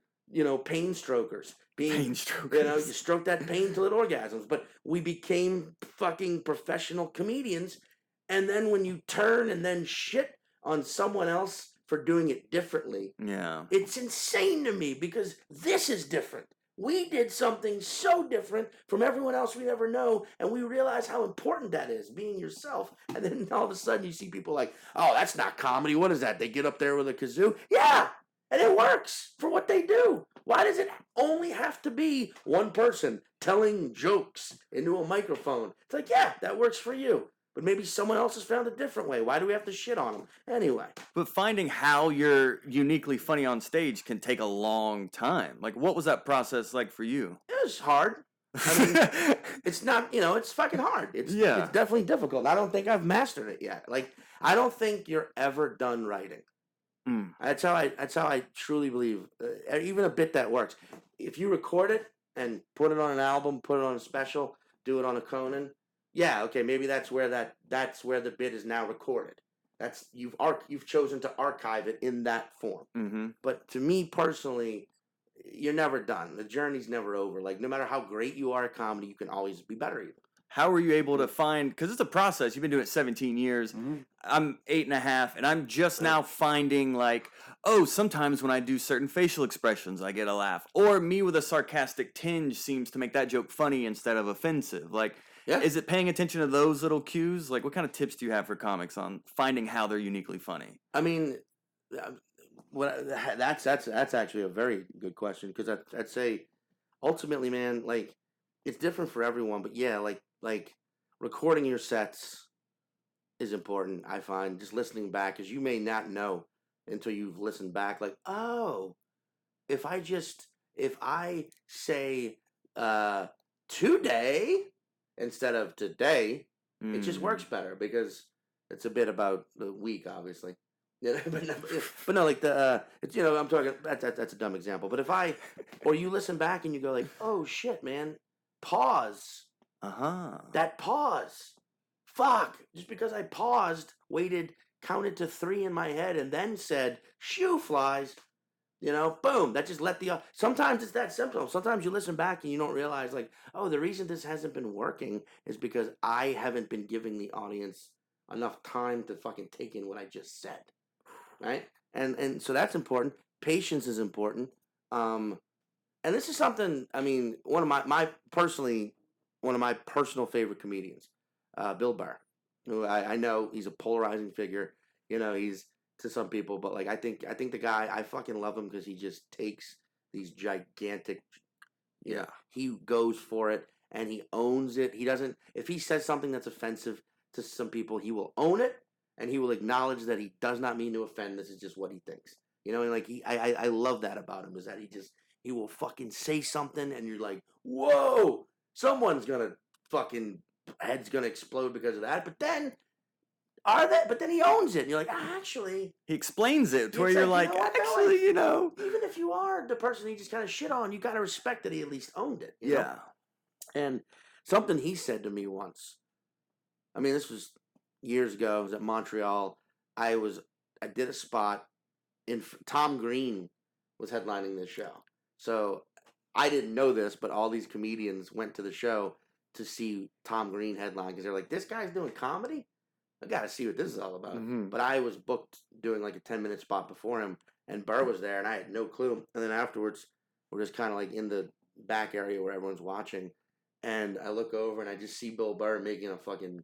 pain strokers. Pain strokers. You stroke that pain till it orgasms. But we became fucking professional comedians. And then when you turn and then shit on someone else for doing it differently, it's insane to me because this is different. We did something so different from everyone else we never know, and we realize how important that is, being yourself. And then all of a sudden you see people like, oh, that's not comedy. What is that? They get up there with a kazoo? Yeah, and it works for what they do. Why does it only have to be one person telling jokes into a microphone? It's like, yeah, that works for you. But maybe someone else has found a different way. Why do we have to shit on them? Anyway. But finding how you're uniquely funny on stage can take a long time. Like, what was that process like for you? It was hard. I mean, it's not, it's fucking hard. It's definitely difficult. I don't think I've mastered it yet. Like, I don't think you're ever done writing. That's how I truly believe. Even a bit that works. If you record it and put it on an album, put it on a special, do it on a Conan. Yeah, okay, maybe that's where the bit is now recorded. That's you've chosen to archive it in that form. Mm-hmm. But to me personally, you're never done. The journey's never over. Like no matter how great you are at comedy, you can always be better even. How were you able to find? Because it's a process. You've been doing it 17 years. Mm-hmm. I'm 8.5, and I'm just now finding like, oh, sometimes when I do certain facial expressions, I get a laugh, or me with a sarcastic tinge seems to make that joke funny instead of offensive. Like. Yeah. Is it paying attention to those little cues? Like, what kind of tips do you have for comics on finding how they're uniquely funny? I mean, that's actually a very good question because I'd say, ultimately, man, like it's different for everyone. But yeah, like recording your sets is important. I find just listening back because you may not know until you've listened back. Like, oh, if I say today. Instead of today, it just works better because it's a bit about the week, obviously. Yeah, but no, like I'm talking. That's a dumb example. But or you listen back and you go like, oh shit, man, pause. That pause. Fuck. Just because I paused, waited, counted to 3 in my head, and then said, shoe flies. Boom, that just sometimes it's that simple. Sometimes you listen back and you don't realize, like, oh, the reason this hasn't been working is because I haven't been giving the audience enough time to fucking take in what I just said, right? And so that's important. Patience is important. And this is something, I mean, one of my personal favorite comedians, Bill Burr, who I know he's a polarizing figure. He's to some people, but like I think the guy, I fucking love him because he just takes these gigantic, he goes for it and he owns it. He doesn't, if he says something that's offensive to some people, he will own it and he will acknowledge that he does not mean to offend. This is just what he thinks, and like I love that about him is that he will fucking say something and you're like, whoa, someone's gonna fucking head's gonna explode because of that, but then. But then he owns it. And you're like, actually. He explains it to where you're like, actually, Even if you are the person he just kind of shit on, you got to respect that he at least owned it. You know? And something he said to me once, I mean, this was years ago. I was at Montreal. I did a spot Tom Green was headlining this show. So I didn't know this, but all these comedians went to the show to see Tom Green headline because they're like, this guy's doing comedy? I got to see what this is all about. Mm-hmm. But I was booked doing like a 10-minute spot before him, and Burr was there, and I had no clue. And then afterwards, we're just kind of like in the back area where everyone's watching, and I look over and I just see Bill Burr making a fucking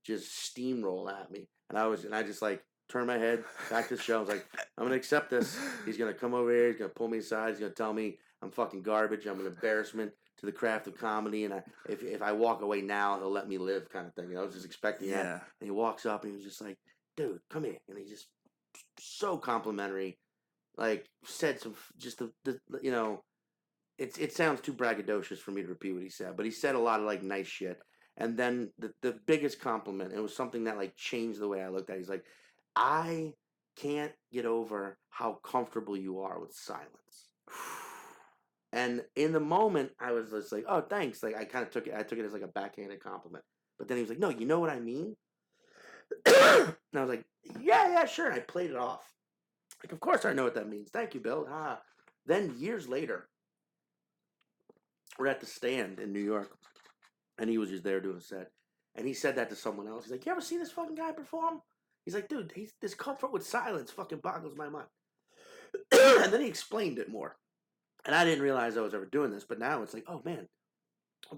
just steamroll at me, and I just like turn my head back to the show. I was like, I'm gonna accept this. He's gonna come over here. He's gonna pull me aside. He's gonna tell me I'm fucking garbage. I'm an embarrassment to the craft of comedy, and if I walk away now, he'll let me live, kind of thing. I was just expecting that. And he walks up and he was just like, dude, come here, and he just so complimentary. Like said some just the you know, it sounds too braggadocious for me to repeat what he said, but he said a lot of like nice shit. And then the biggest compliment, it was something that like changed the way I looked at it. He's like, I can't get over how comfortable you are with silence. And in the moment, I was just like, oh, thanks. Like I kind of took it as like a backhanded compliment. But then he was like, no, you know what I mean? And I was like, yeah, sure. And I played it off. Like, of course I know what that means. Thank you, Bill. Then years later, we're at the Stand in New York, and he was just there doing a set. And he said that to someone else. He's like, you ever see this fucking guy perform? He's like, dude, this comfort with silence fucking boggles my mind. And then he explained it more. And I didn't realize I was ever doing this, but now it's like, oh man.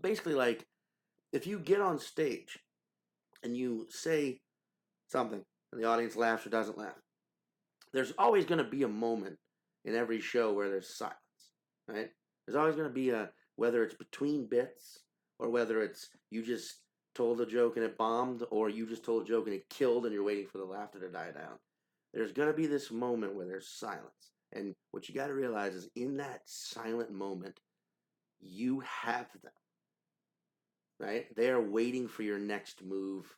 Basically, like, if you get on stage and you say something and the audience laughs or doesn't laugh, there's always going to be a moment in every show where there's silence, right? There's always going to be whether it's between bits or whether it's you just told a joke and it bombed or you just told a joke and it killed and you're waiting for the laughter to die down. There's going to be this moment where there's silence. And what you got to realize is in that silent moment, you have them, right? They are waiting for your next move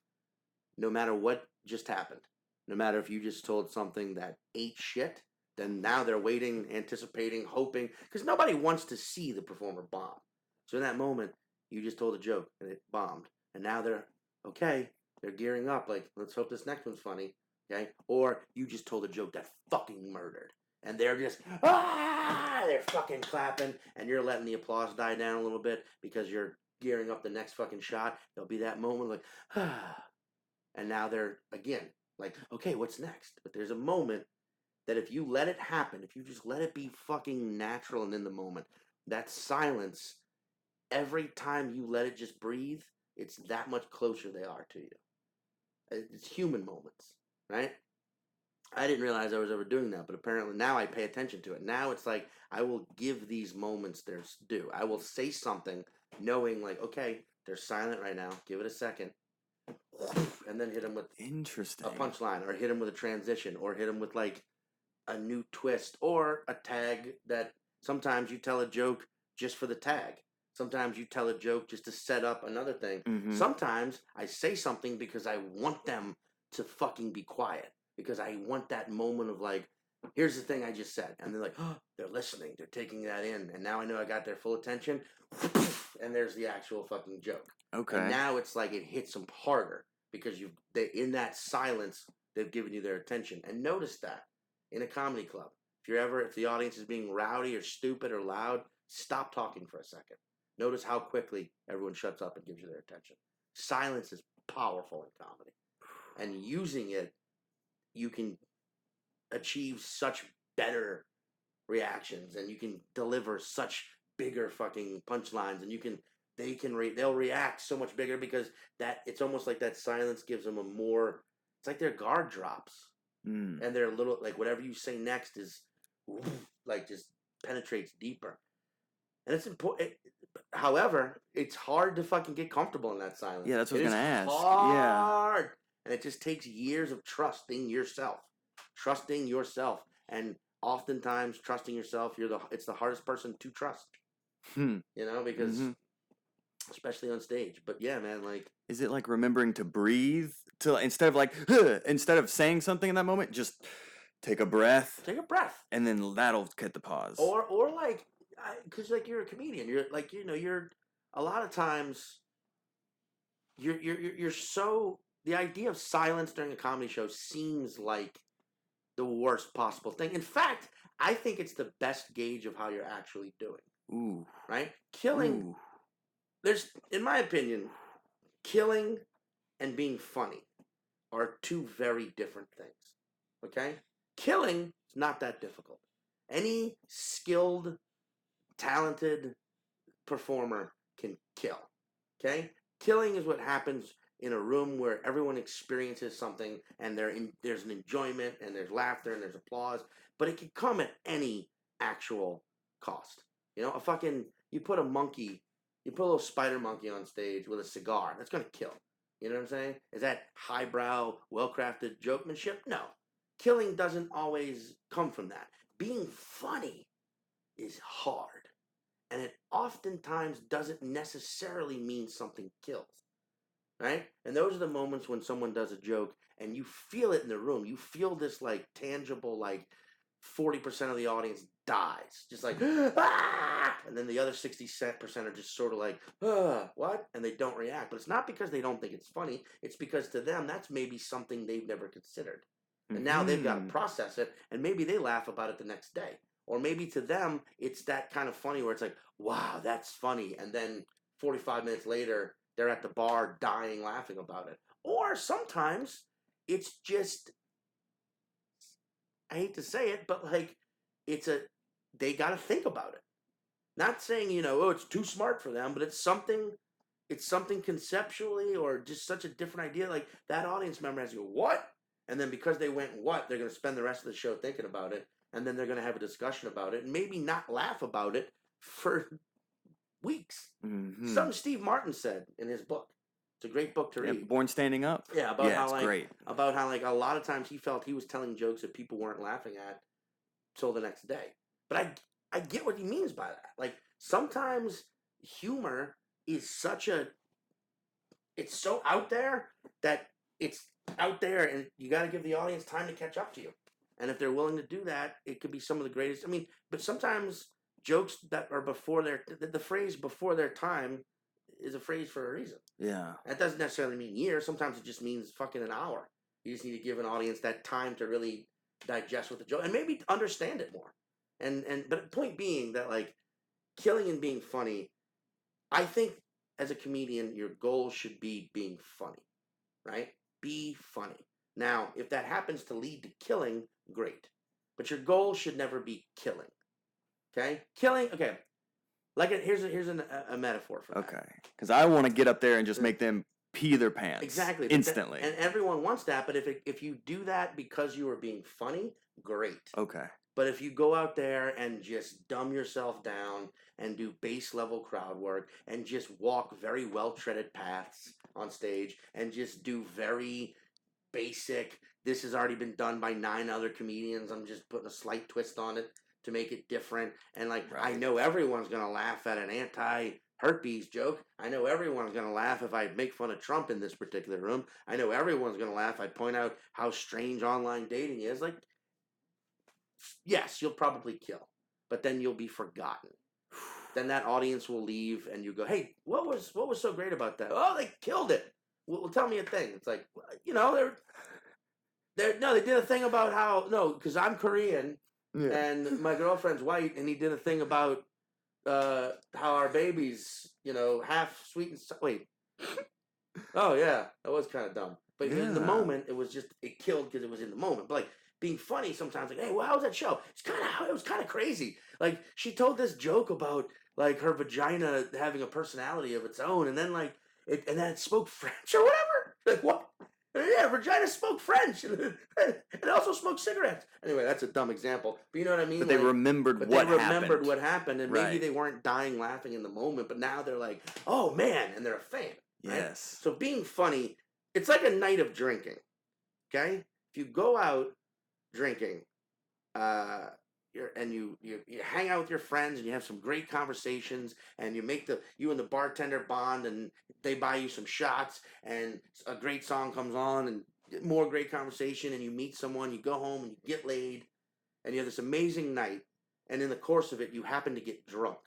no matter what just happened. No matter if you just told something that ate shit, then now they're waiting, anticipating, hoping, because nobody wants to see the performer bomb. So in that moment, you just told a joke and it bombed. And now they're gearing up, like, let's hope this next one's funny, okay? Or you just told a joke that fucking murdered. And they're just, they're fucking clapping, and you're letting the applause die down a little bit because you're gearing up the next fucking shot. There'll be that moment like, and now they're, again, like, okay, what's next? But there's a moment that if you let it happen, if you just let it be fucking natural and in the moment, that silence, every time you let it just breathe, it's that much closer they are to you. It's human moments, right? I didn't realize I was ever doing that, but apparently now I pay attention to it. Now it's like I will give these moments their due. I will say something knowing like, okay, they're silent right now. Give it a second. And then hit them with Interesting. a punchline or hit them with a transition or hit them with like a new twist or a tag that sometimes you tell a joke just for the tag. Sometimes you tell a joke just to set up another thing. Mm-hmm. Sometimes I say something because I want them to fucking be quiet. Because I want that moment of like, here's the thing I just said. And they're like, oh, they're listening. They're taking that in. And now I know I got their full attention. And there's the actual fucking joke. Okay. And now it's like it hits them harder. Because in that silence, they've given you their attention. And notice that in a comedy club. If the audience is being rowdy or stupid or loud, stop talking for a second. Notice how quickly everyone shuts up and gives you their attention. Silence is powerful in comedy. And using it, you can achieve such better reactions and you can deliver such bigger fucking punchlines and they'll react so much bigger because that it's almost like that silence gives them it's like their guard drops and their little like whatever you say next is like just penetrates deeper and it's important. However, it's hard to fucking get comfortable in that silence. Yeah, that's what I was gonna ask. Hard. Yeah. And it just takes years of trusting yourself. And oftentimes trusting yourself, it's the hardest person to trust. You know, because especially on stage. But yeah, man, like, is it like remembering to breathe instead of saying something in that moment, just take a breath, and then that'll cut the pause. Or like, because like you're a comedian, you're like, you know, you're a lot of times you're so. The idea of silence during a comedy show seems like the worst possible thing. In fact, I think it's the best gauge of how you're actually doing. Ooh. Right? Killing. Ooh. In my opinion, killing and being funny are two very different things. Okay? Killing is not that difficult. Any skilled, talented performer can kill. Okay? Killing is what happens in a room where everyone experiences something and there's an enjoyment and there's laughter and there's applause, but it can come at any actual cost. You know, you put a little spider monkey on stage with a cigar, that's gonna kill. You know what I'm saying? Is that highbrow, well-crafted jokemanship? No. Killing doesn't always come from that. Being funny is hard. And it oftentimes doesn't necessarily mean something kills. Right? And those are the moments when someone does a joke and you feel it in the room. You feel this like tangible, like 40% of the audience dies. Just like, ah! And then the other 60% are just sort of like, what? And they don't react. But it's not because they don't think it's funny. It's because to them, that's maybe something they've never considered. And now they've got to process it, and maybe they laugh about it the next day. Or maybe to them, it's that kind of funny where it's like, wow, that's funny. And then 45 minutes later, they're at the bar dying laughing about it. Or sometimes it's just, I hate to say it, but like, they got to think about it. Not saying, it's too smart for them, but it's something conceptually or just such a different idea. Like that audience member has to go, what? And then because they went, what? They're going to spend the rest of the show thinking about it. And then they're going to have a discussion about it and maybe not laugh about it for weeks. Mm-hmm. Something Steve Martin said in his book. It's a great book to read. Born Standing Up. Yeah, about how like a lot of times he felt he was telling jokes that people weren't laughing at till the next day. But I get what he means by that. Like sometimes humor is it's so out there that it's out there and you got to give the audience time to catch up to you. And if they're willing to do that, it could be some of the greatest. I mean, but sometimes jokes that are the phrase before their time is a phrase for a reason. Yeah. That doesn't necessarily mean years. Sometimes it just means fucking an hour. You just need to give an audience that time to really digest with the joke and maybe understand it more. But the point being that like killing and being funny, I think as a comedian, your goal should be being funny, right? Be funny. Now, if that happens to lead to killing, great. But your goal should never be killing. Okay? Killing, okay. Here's a metaphor for that. Okay. Because I want to get up there and just make them pee their pants. Exactly. Instantly. And everyone wants that, but if you do that because you are being funny, great. Okay. But if you go out there and just dumb yourself down and do base level crowd work and just walk very well treaded paths on stage and just do very basic, this has already been done by 9 other comedians, I'm just putting a slight twist on it to make it different. And right. I know everyone's going to laugh at an anti-herpes joke. I know everyone's going to laugh if I make fun of Trump in this particular room. I know everyone's going to laugh if I point out how strange online dating is. Like, yes, you'll probably kill, but then you'll be forgotten. Then that audience will leave, and you go, "Hey, what was so great about that?" Oh, they killed it. Well, tell me a thing. It's like, they did a thing about how because I'm Korean and my girlfriend's white, and he did a thing about how our baby's half sweet and wait. Oh yeah, that was kind of dumb. But in the moment, it killed because it was in the moment. But like. Being funny sometimes, like, hey, well, how was that show? It was kind of crazy. Like, she told this joke about like her vagina having a personality of its own, and then it spoke French or whatever. Like, what? Yeah, vagina spoke French, and it also smoked cigarettes. Anyway, that's a dumb example, but you know what I mean. But they remembered what happened, and maybe they weren't dying laughing in the moment, but now they're like, oh man, and they're a fan. Right? Yes. So being funny, it's like a night of drinking. Okay, if you go out drinking, you hang out with your friends and you have some great conversations and you and the bartender bond and they buy you some shots and a great song comes on and more great conversation and you meet someone, you go home and you get laid and you have this amazing night and in the course of it you happen to get drunk.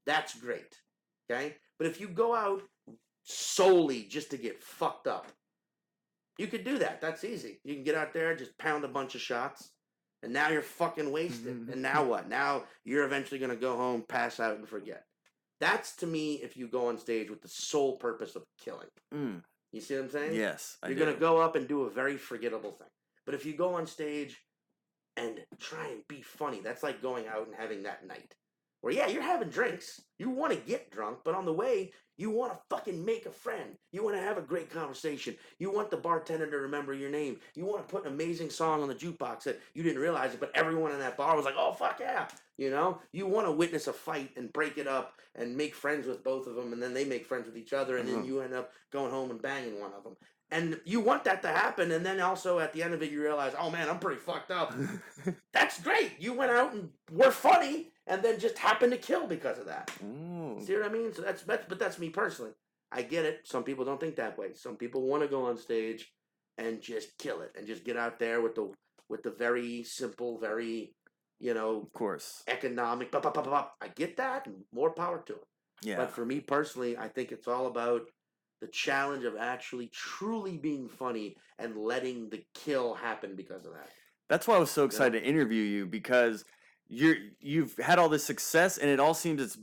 That's great. Okay? But if you go out solely just to get fucked up, you could do that. That's easy. You can get out there, just pound a bunch of shots, and now you're fucking wasted. And now what? Now you're eventually going to go home, pass out, and forget. That's, to me, if you go on stage with the sole purpose of killing. Mm. You see what I'm saying? Yes, You're going to go up and do a very forgettable thing. But if you go on stage and try and be funny, that's like going out and having that night. Where, yeah, you're having drinks. You want to get drunk, but on the way, you want to fucking make a friend. You want to have a great conversation. You want the bartender to remember your name. You want to put an amazing song on the jukebox that you didn't realize it, but everyone in that bar was like, oh, fuck yeah. You know? You want to witness a fight and break it up and make friends with both of them, and then they make friends with each other, and then you end up going home and banging one of them. And you want that to happen, and then also at the end of it, you realize, oh man, I'm pretty fucked up. That's great. You went out and were funny, and then just happened to kill because of that. Ooh. See what I mean? So that's me personally. I get it. Some people don't think that way. Some people want to go on stage and just kill it, and just get out there with the very simple, very, Of course. economic. I get that, and more power to it. Yeah. But for me personally, I think it's all about the challenge of actually truly being funny and letting the kill happen because of that. That's why I was so excited to interview you, because you've had all this success, and it all seems it's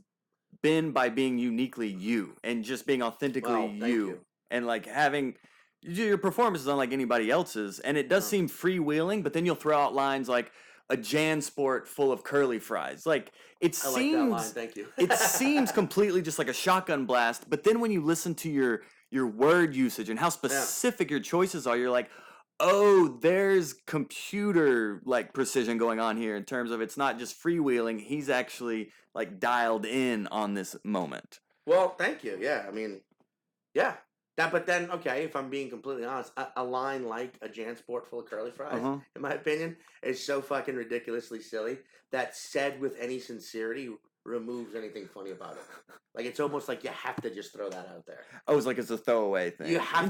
been by being uniquely you and just being authentically Well, thank you. and like having your performance is unlike anybody else's, and it does seem freewheeling, but then you'll throw out lines like a JanSport full of curly fries. Like it I like that seems line. Thank you. it seems completely just like a shotgun blast, but then when you listen to your word usage and how specific your choices are, you're like, oh, there's computer like precision going on here in terms of it's not just freewheeling. He's actually like dialed in on this moment. Well, thank you. Yeah, I mean, yeah. But then, okay, if I'm being completely honest, a line like a JanSport full of curly fries, in my opinion, is so fucking ridiculously silly that said with any sincerity removes anything funny about it. Like, it's almost like you have to just throw that out there. Oh, it's like it's a throwaway thing. You have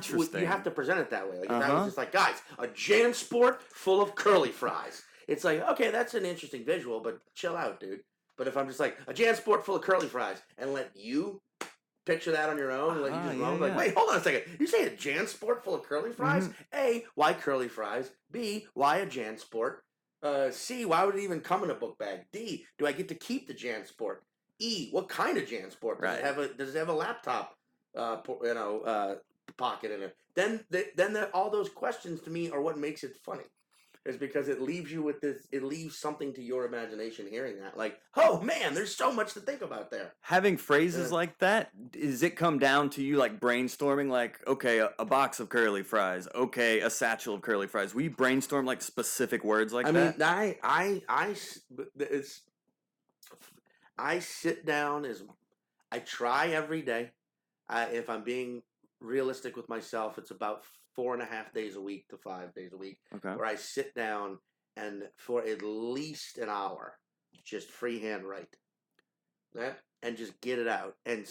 to present it that way. Like, if I was just like, guys, a JanSport full of curly fries. It's like, okay, that's an interesting visual, but chill out, dude. But if I'm just like, a JanSport full of curly fries, and let you picture that on your own, let you just roll, like, wait, hold on a second. You say a JanSport full of curly fries? A, why curly fries? B, why a JanSport? C, why would it even come in a book bag? D, do I get to keep the JanSport? E, what kind of JanSport? Does it have a laptop, pocket in it? Then all those questions to me are what makes it funny. Is because it leaves you with this. It leaves something to your imagination hearing that. Like, oh man, there's so much to think about there. Having phrases like that, does it come down to you like brainstorming? Like, okay, a box of curly fries. Okay, a satchel of curly fries. We brainstorm like specific words like that. I sit down I try every day. If I'm being realistic with myself, it's about 4.5 days a week to 5 days a week, where I sit down and for at least an hour, just freehand write, and just get it out. And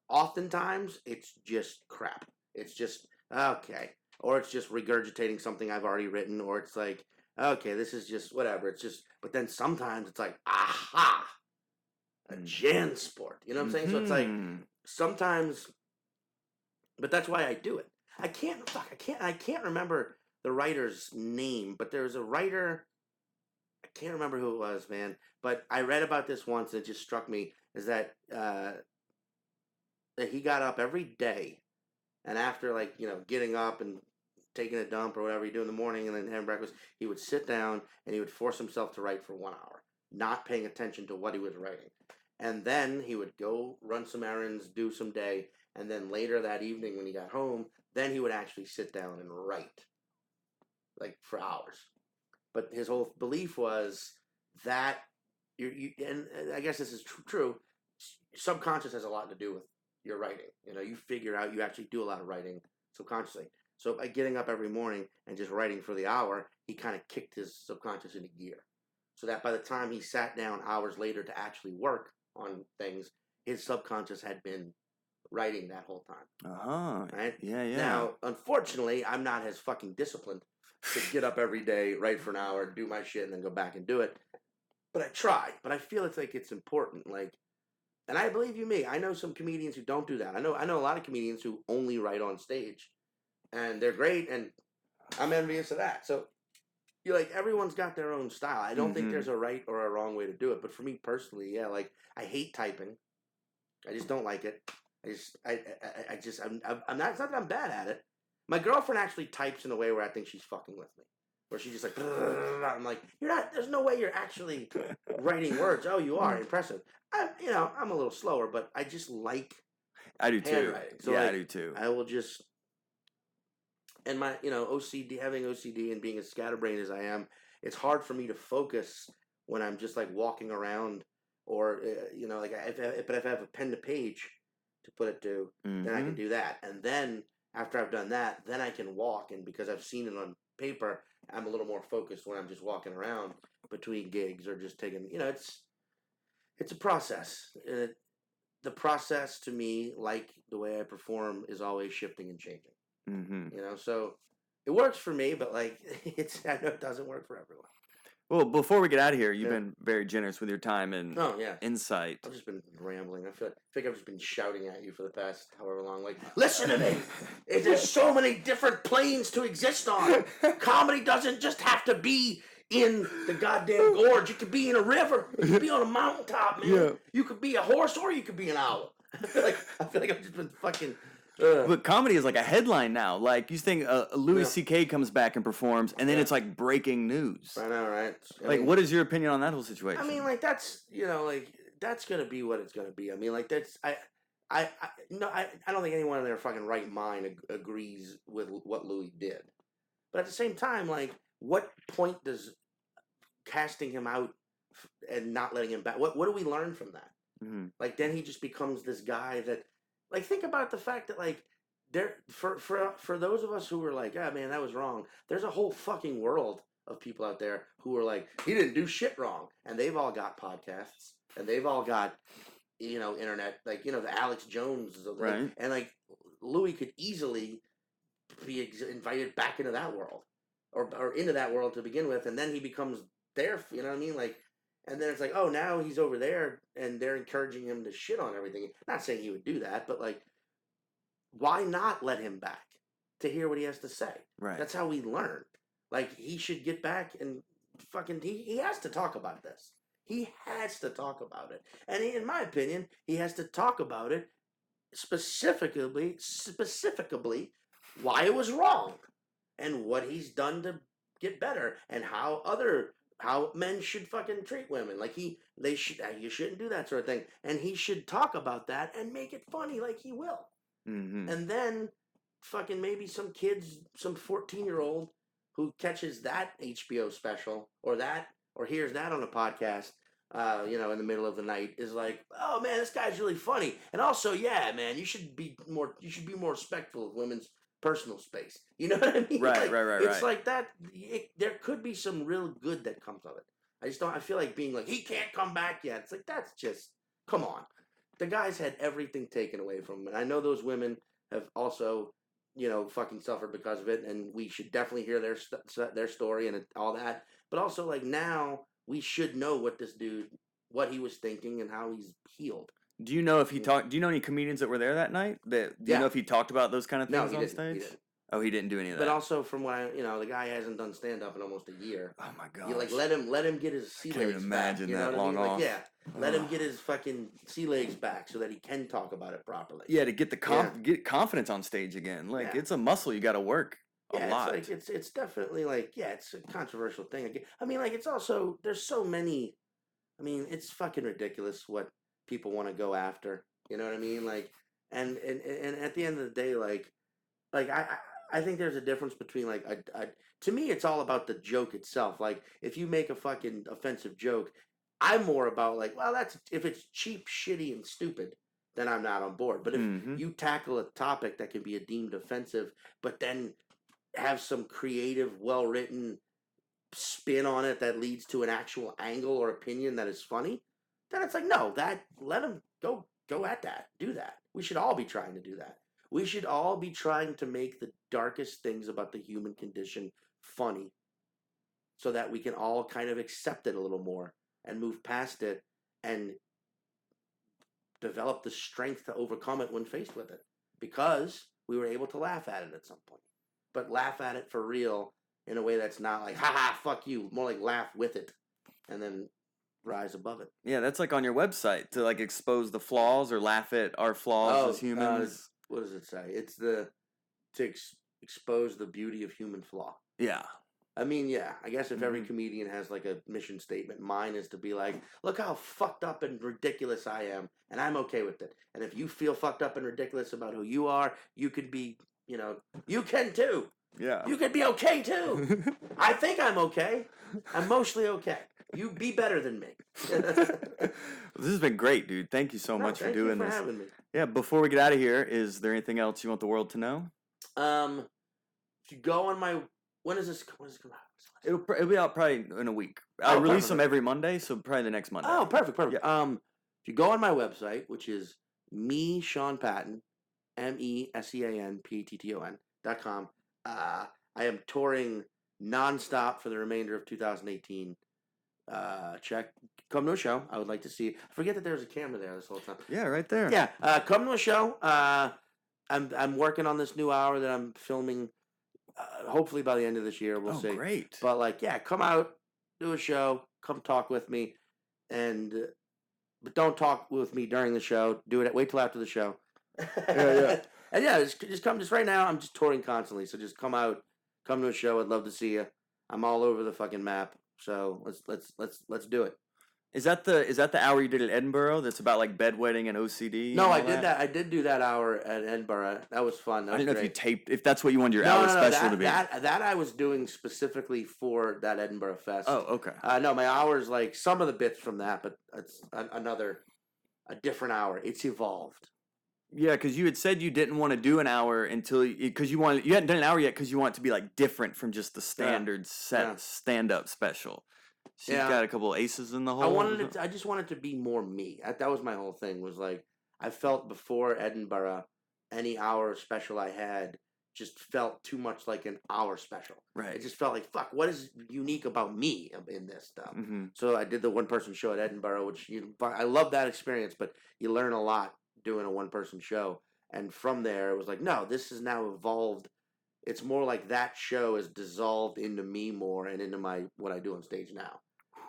oftentimes, it's just crap. It's just, okay. Or it's just regurgitating something I've already written, or it's like, okay, this is just whatever. It's just, but then sometimes it's like, aha, a JanSport. You know what I'm saying? So it's like, sometimes, but that's why I do it. I can't remember the writer's name, but there's a writer, I can't remember who it was, man, but I read about this once and it just struck me, is that he got up every day, and after, like, getting up and taking a dump or whatever you do in the morning and then having breakfast, he would sit down and he would force himself to write for 1 hour, not paying attention to what he was writing. And then he would go run some errands, do some day, and then later that evening when he got home, then he would actually sit down and write, like, for hours. But his whole belief was that, and I guess this is true, subconscious has a lot to do with your writing. You figure out, you actually do a lot of writing subconsciously. So by getting up every morning and just writing for the hour, he kind of kicked his subconscious into gear. So that by the time he sat down hours later to actually work on things, his subconscious had been writing that whole time. Right? Yeah. Now, unfortunately, I'm not as fucking disciplined to get up every day, write for an hour, do my shit, and then go back and do it. But I try. But I feel it's important. Like, and I believe you me, I know some comedians who don't do that. I know a lot of comedians who only write on stage, and they're great, and I'm envious of that. So, you're like, everyone's got their own style. I don't think there's a right or a wrong way to do it. But for me personally, yeah, like, I hate typing. I just don't like it. I'm not, it's not that I'm bad at it. My girlfriend actually types in a way where I think she's fucking with me. where she's just like, I'm like, you're not. There's no way you're actually writing words. Oh, you are impressive. I'm a little slower, but I just like I do too. handwriting. So yeah, like, I do too. I will just, and my OCD, having OCD and being as scatterbrained as I am, it's hard for me to focus when I'm just like walking around, or like but if I have a pen to page to put it to, then I can do that, and then after I've done that, then I can walk, and because I've seen it on paper, I'm a little more focused when I'm just walking around between gigs or just taking. It's a process. The process to me, like the way I perform, is always shifting and changing. So it works for me, but like I know it doesn't work for everyone. Well, before we get out of here, you've been very generous with your time and insight. I've just been rambling. I feel like I've just been shouting at you for the past however long. Like, listen to me. There's so many different planes to exist on. Comedy doesn't just have to be in the goddamn gorge. You could be in a river. You could be on a mountaintop, man. Yeah. You could be a horse or you could be an owl. I feel like I've just been fucking. But comedy is like a headline now. Like, you think Louis C.K. comes back and performs, and then it's like breaking news. I know, right? Like, what is your opinion on that whole situation? I mean, like, that's that's gonna be what it's gonna be. I mean, like, that's I don't think anyone in their fucking right mind agrees with what Louis did. But at the same time, like, what point does casting him out and not letting him back? What do we learn from that? Like, then he just becomes this guy that. Like, think about the fact that, like, for those of us who were like, ah, man, that was wrong. There's a whole fucking world of people out there who are like, he didn't do shit wrong, and they've all got podcasts, and they've all got, internet, like, the Alex Jones, right? And like, Louis could easily be invited back into that world, or into that world to begin with, and then he becomes there. You know what I mean? Like. And then it's like, oh, now he's over there, and they're encouraging him to shit on everything. Not saying he would do that, but, like, why not let him back to hear what he has to say? Right. That's how we learn. Like, he should get back and fucking, he has to talk about this. He has to talk about it. And in my opinion, he has to talk about it specifically, why it was wrong, and what he's done to get better, and how men should fucking treat women. Like, you shouldn't do that sort of thing. And he should talk about that and make it funny like he will. And then fucking maybe some 14-year-old who catches that HBO special or hears that on a podcast, in the middle of the night, is like, oh man, this guy's really funny. And also, yeah, man, you should be more respectful of women's personal space. You know what I mean? Right, like, right. It's like that. There could be some real good that comes of it. I feel like being like, he can't come back yet. It's like, that's just, come on. The guy's had everything taken away from him. And I know those women have also, fucking suffered because of it. And we should definitely hear their story and all that. But also, like, now we should know what he was thinking and how he's healed. Do you know if he talked? Do you know any comedians that were there that night? Do you know if he talked about those kind of things on stage? He didn't. Oh, he didn't do any of that. But also, from what the guy hasn't done stand up in almost a year. Oh my god! You let him get his sea legs back. Can't even imagine that long off. Like, let him get his fucking sea legs back so that he can talk about it properly. Yeah, to get get confidence on stage again. Like, it's a muscle you got to work a lot. It's definitely like, it's a controversial thing. I mean, like, it's also, there's so many. I mean, it's fucking ridiculous what people want to go after. You know what I mean? Like, and at the end of the day, like I think there's a difference between, like, to me, it's all about the joke itself. Like, if you make a fucking offensive joke, I'm more about, like, well, if it's cheap, shitty, and stupid, then I'm not on board. But if you tackle a topic that can be deemed offensive, but then have some creative, well-written spin on it that leads to an actual angle or opinion that is funny, then it's like, no, let him go at that. Do that. We should all be trying to do that. We should all be trying to make the darkest things about the human condition funny so that we can all kind of accept it a little more and move past it and develop the strength to overcome it when faced with it, because we were able to laugh at it at some point. But laugh at it for real in a way that's not like, ha, fuck you. More like laugh with it and then rise above it. Yeah, that's like on your website, to like expose the flaws or laugh at our flaws as humans. What does it say? It's expose the beauty of human flaw. Yeah. I mean, yeah. I guess if every comedian has like a mission statement, mine is to be like, look how fucked up and ridiculous I am, and I'm okay with it. And if you feel fucked up and ridiculous about who you are, you can be, you can too. Yeah. You can be okay too. I think I'm okay. I'm mostly okay. You be better than me. This has been great, dude. Thank you so much for doing this. Having me. Yeah, before we get out of here, is there anything else you want the world to know? If you go on my, when does this come out? It'll be out probably in a week. I release them every Monday, so probably the next Monday. Oh, perfect. Yeah. If you go on my website, which is Sean Patton, MESEANPATTON.com, I am touring nonstop for the remainder of 2018. Come to a show. I would like to see. I forget that there's a camera there this whole time. Yeah, right there. Yeah, come to a show. I'm working on this new hour that I'm filming. Hopefully by the end of this year, we'll see. Great. But come out, do a show, come talk with me, but don't talk with me during the show. Do it. Wait till after the show. Yeah. And yeah, just come. Just right now, I'm just touring constantly. So just come out, come to a show. I'd love to see you. I'm all over the fucking map. So let's do it. Is that the hour you did at Edinburgh? That's about like bedwetting and OCD. No, I did that. I did do that hour at Edinburgh. That was fun. That I was didn't know great. if you taped. If that's what you wanted your hour special to be. That I was doing specifically for that Edinburgh Fest. Oh, okay. No, my hour's like some of the bits from that, but it's a different hour. It's evolved. Yeah, because you had said you didn't want to do an hour because you hadn't done an hour yet because you want it to be like different from just the standard stand-up special. So you've got a couple of aces in the hole. I just wanted to be more me. That was my whole thing. Was like I felt before Edinburgh, any hour special I had just felt too much like an hour special. Right. It just felt like fuck. What is unique about me in this stuff? Mm-hmm. So I did the one-person show at Edinburgh, which I love that experience, but you learn a lot doing a one-person show. And from there, it was like, no, this has now evolved. It's more like that show is dissolved into me more and into what I do on stage now.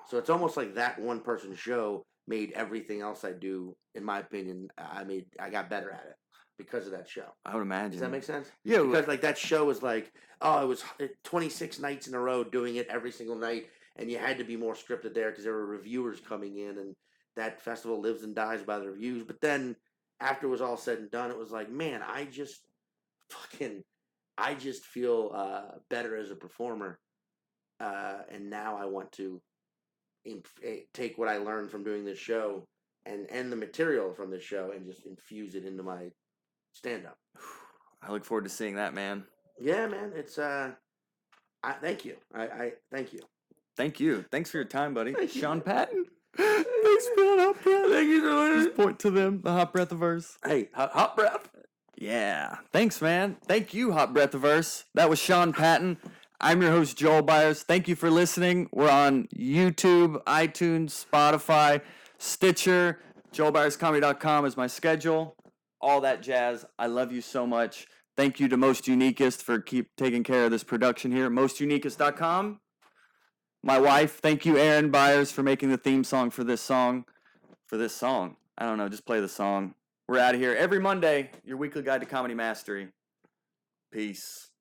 So it's almost like that one-person show made everything else I do, in my opinion, I got better at it because of that show. I would imagine. Does that make sense? Yeah. Because like that show was like, it was 26 nights in a row doing it every single night, and you had to be more scripted there because there were reviewers coming in, and that festival lives and dies by the reviews. But then after it was all said and done, it was like, man, I just feel better as a performer, and now I want to take what I learned from doing this show and the material from this show and just infuse it into my stand-up. I look forward to seeing that, man. Yeah, man. It's thank you. I thank you. Thank you. Thanks for your time, buddy. Thank you. Sean Patton. Thanks for that hot breath. Thank you so much. Just point to them, the hot breath-averse. Hey, hot breath. Yeah. Thanks, man. Thank you, hot breath-averse. That was Sean Patton. I'm your host, Joel Byars. Thank you for listening. We're on YouTube, iTunes, Spotify, Stitcher. joel-byars-comedy.com is my schedule. All that jazz. I love you so much. Thank you to Most Uniquest for keep taking care of this production here. MostUniquest.com. My wife, thank you, Aaron Byers, for making the theme song for this song. I don't know, just play the song. We're out of here every Monday, your weekly guide to comedy mastery. Peace.